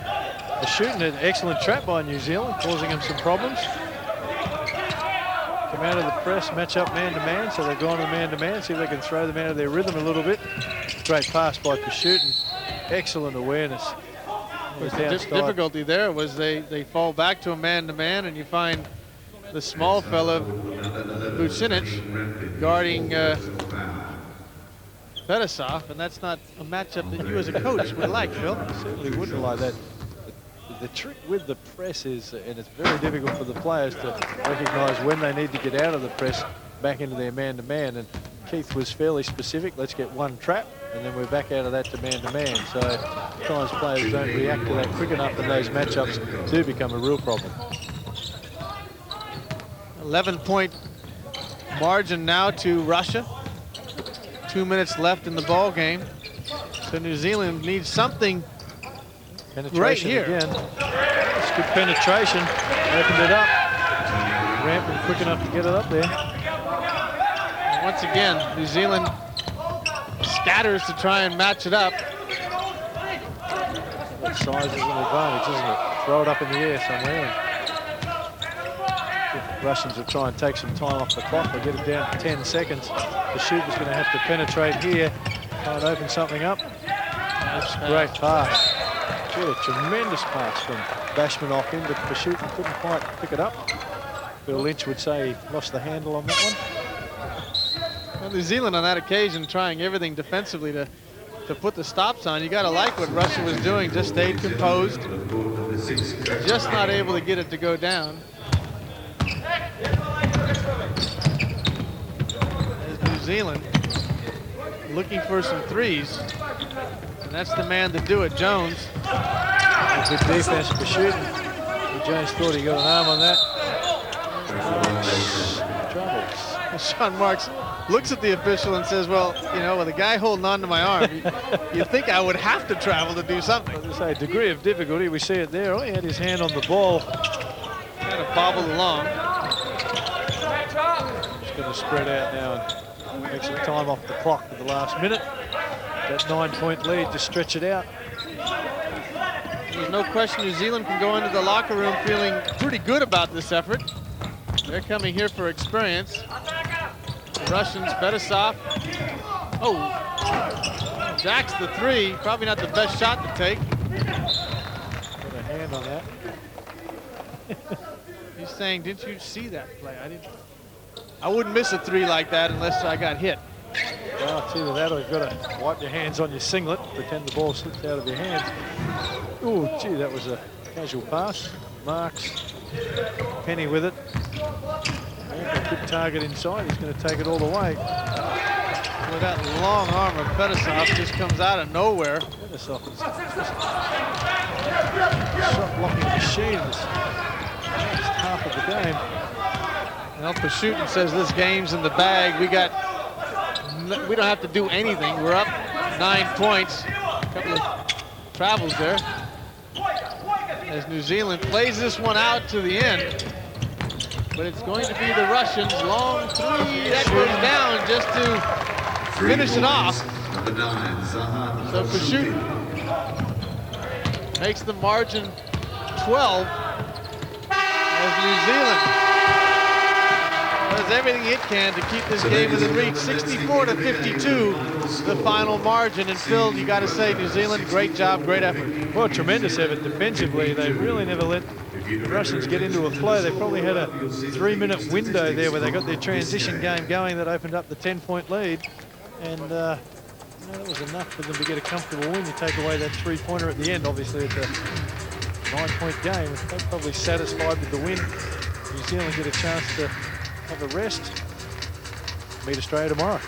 They're shooting an excellent trap by New Zealand, causing them some problems. Come out of the press, match up man-to-man, so they've gone to man-to-man, see if they can throw them out of their rhythm a little bit. Great pass by Pashootin. Excellent awareness. The difficulty there was they fall back to a man-to-man, and you find the small fella, Vucinic, guarding Fetisov, and that's not a matchup that you as a coach would like, Phil. Certainly wouldn't like that. The trick with the press is, and it's very difficult for the players to recognise when they need to get out of the press back into their man-to-man, and Keith was fairly specific. Let's get one trap, and then we're back out of that to man-to-man. So sometimes players don't react to that quick enough, and those matchups do become a real problem. 11-point margin now to Russia. 2 minutes left in the ball game. So New Zealand needs something right here. Again. It's good penetration. Opened it up. Ramping quick enough to get it up there. And once again, New Zealand scatters to try and match it up. That size is an advantage, isn't it? Throw it up in the air somewhere. The Russians will try and take some time off the clock. They get it down to 10 seconds. The shooter's going to have to penetrate here, try and open something up. That's a great pass. Really a tremendous pass from Bashmanoff in, but the shooter couldn't quite pick it up. Bill Lynch would say he lost the handle on that one. Well, New Zealand on that occasion trying everything defensively to put the stops on. You got to like what Russia was doing. Just stayed composed. Just not able to get it to go down. There's New Zealand looking for some threes. And that's the man to do it, Jones. Good defense for shooting. Jones thought he got an arm on that. Troubles. Sean Marks looks at the official and says, well, you know, with a guy holding on to my arm, you think I would have to travel to do something. As I say, degree of difficulty, we see it there. Oh, he had his hand on the ball. Kind of bobbled along. Just going to spread out now and make some time off the clock at the last minute. That 9-point lead to stretch it out. There's no question New Zealand can go into the locker room feeling pretty good about this effort. They're coming here for experience. The Russians, Fetisov. Oh, jacks the three. Probably not the best shot to take. Got a hand on that. He's saying, didn't you see that play? I wouldn't miss a three like that unless I got hit. Well, it's either that or you've got to wipe your hands on your singlet, pretend the ball slipped out of your hands. Oh, gee, that was a casual pass. Marks, Penny with it. Yeah, a good target inside. He's going to take it all the way. Well, that long arm of Fetisov just comes out of nowhere. Fetisov is just shot blocking machine this last half of the game. Well, Pashootin says this game's in the bag. We don't have to do anything. We're up 9 points. A couple of travels there. As New Zealand plays this one out to the end. But it's going to be the Russians. Long three. That goes down just to finish it off. So Pashootin makes the margin 12 as New Zealand does everything it can to keep this game within reach. 64-52, the final margin. And Phil, you got to say, New Zealand, great job, great effort. Well, tremendous effort defensively. They really never let the Russians get into a flow. They probably had a 3-minute window there where they got their transition game going that opened up the 10-point lead. And you know, that was enough for them to get a comfortable win. You take away that 3-pointer at the end. Obviously, it's a 9-point game. They're probably satisfied with the win. New Zealand get a chance to have a rest. Meet Australia tomorrow.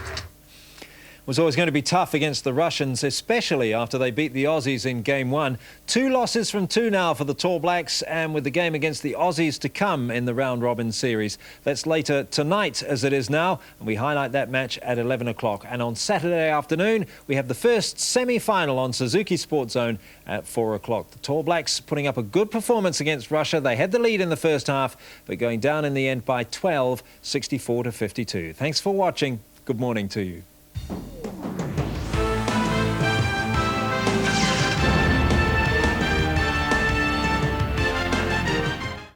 It was always going to be tough against the Russians, especially after they beat the Aussies in Game 1. 2 losses from 2 now for the Tall Blacks, and with the game against the Aussies to come in the round-robin series. That's later tonight as it is now, and we highlight that match at 11 o'clock. And on Saturday afternoon, we have the first semi-final on Suzuki Sports Zone at 4 o'clock. The Tall Blacks putting up a good performance against Russia. They had the lead in the first half, but going down in the end by 12, 64-52. Thanks for watching. Good morning to you.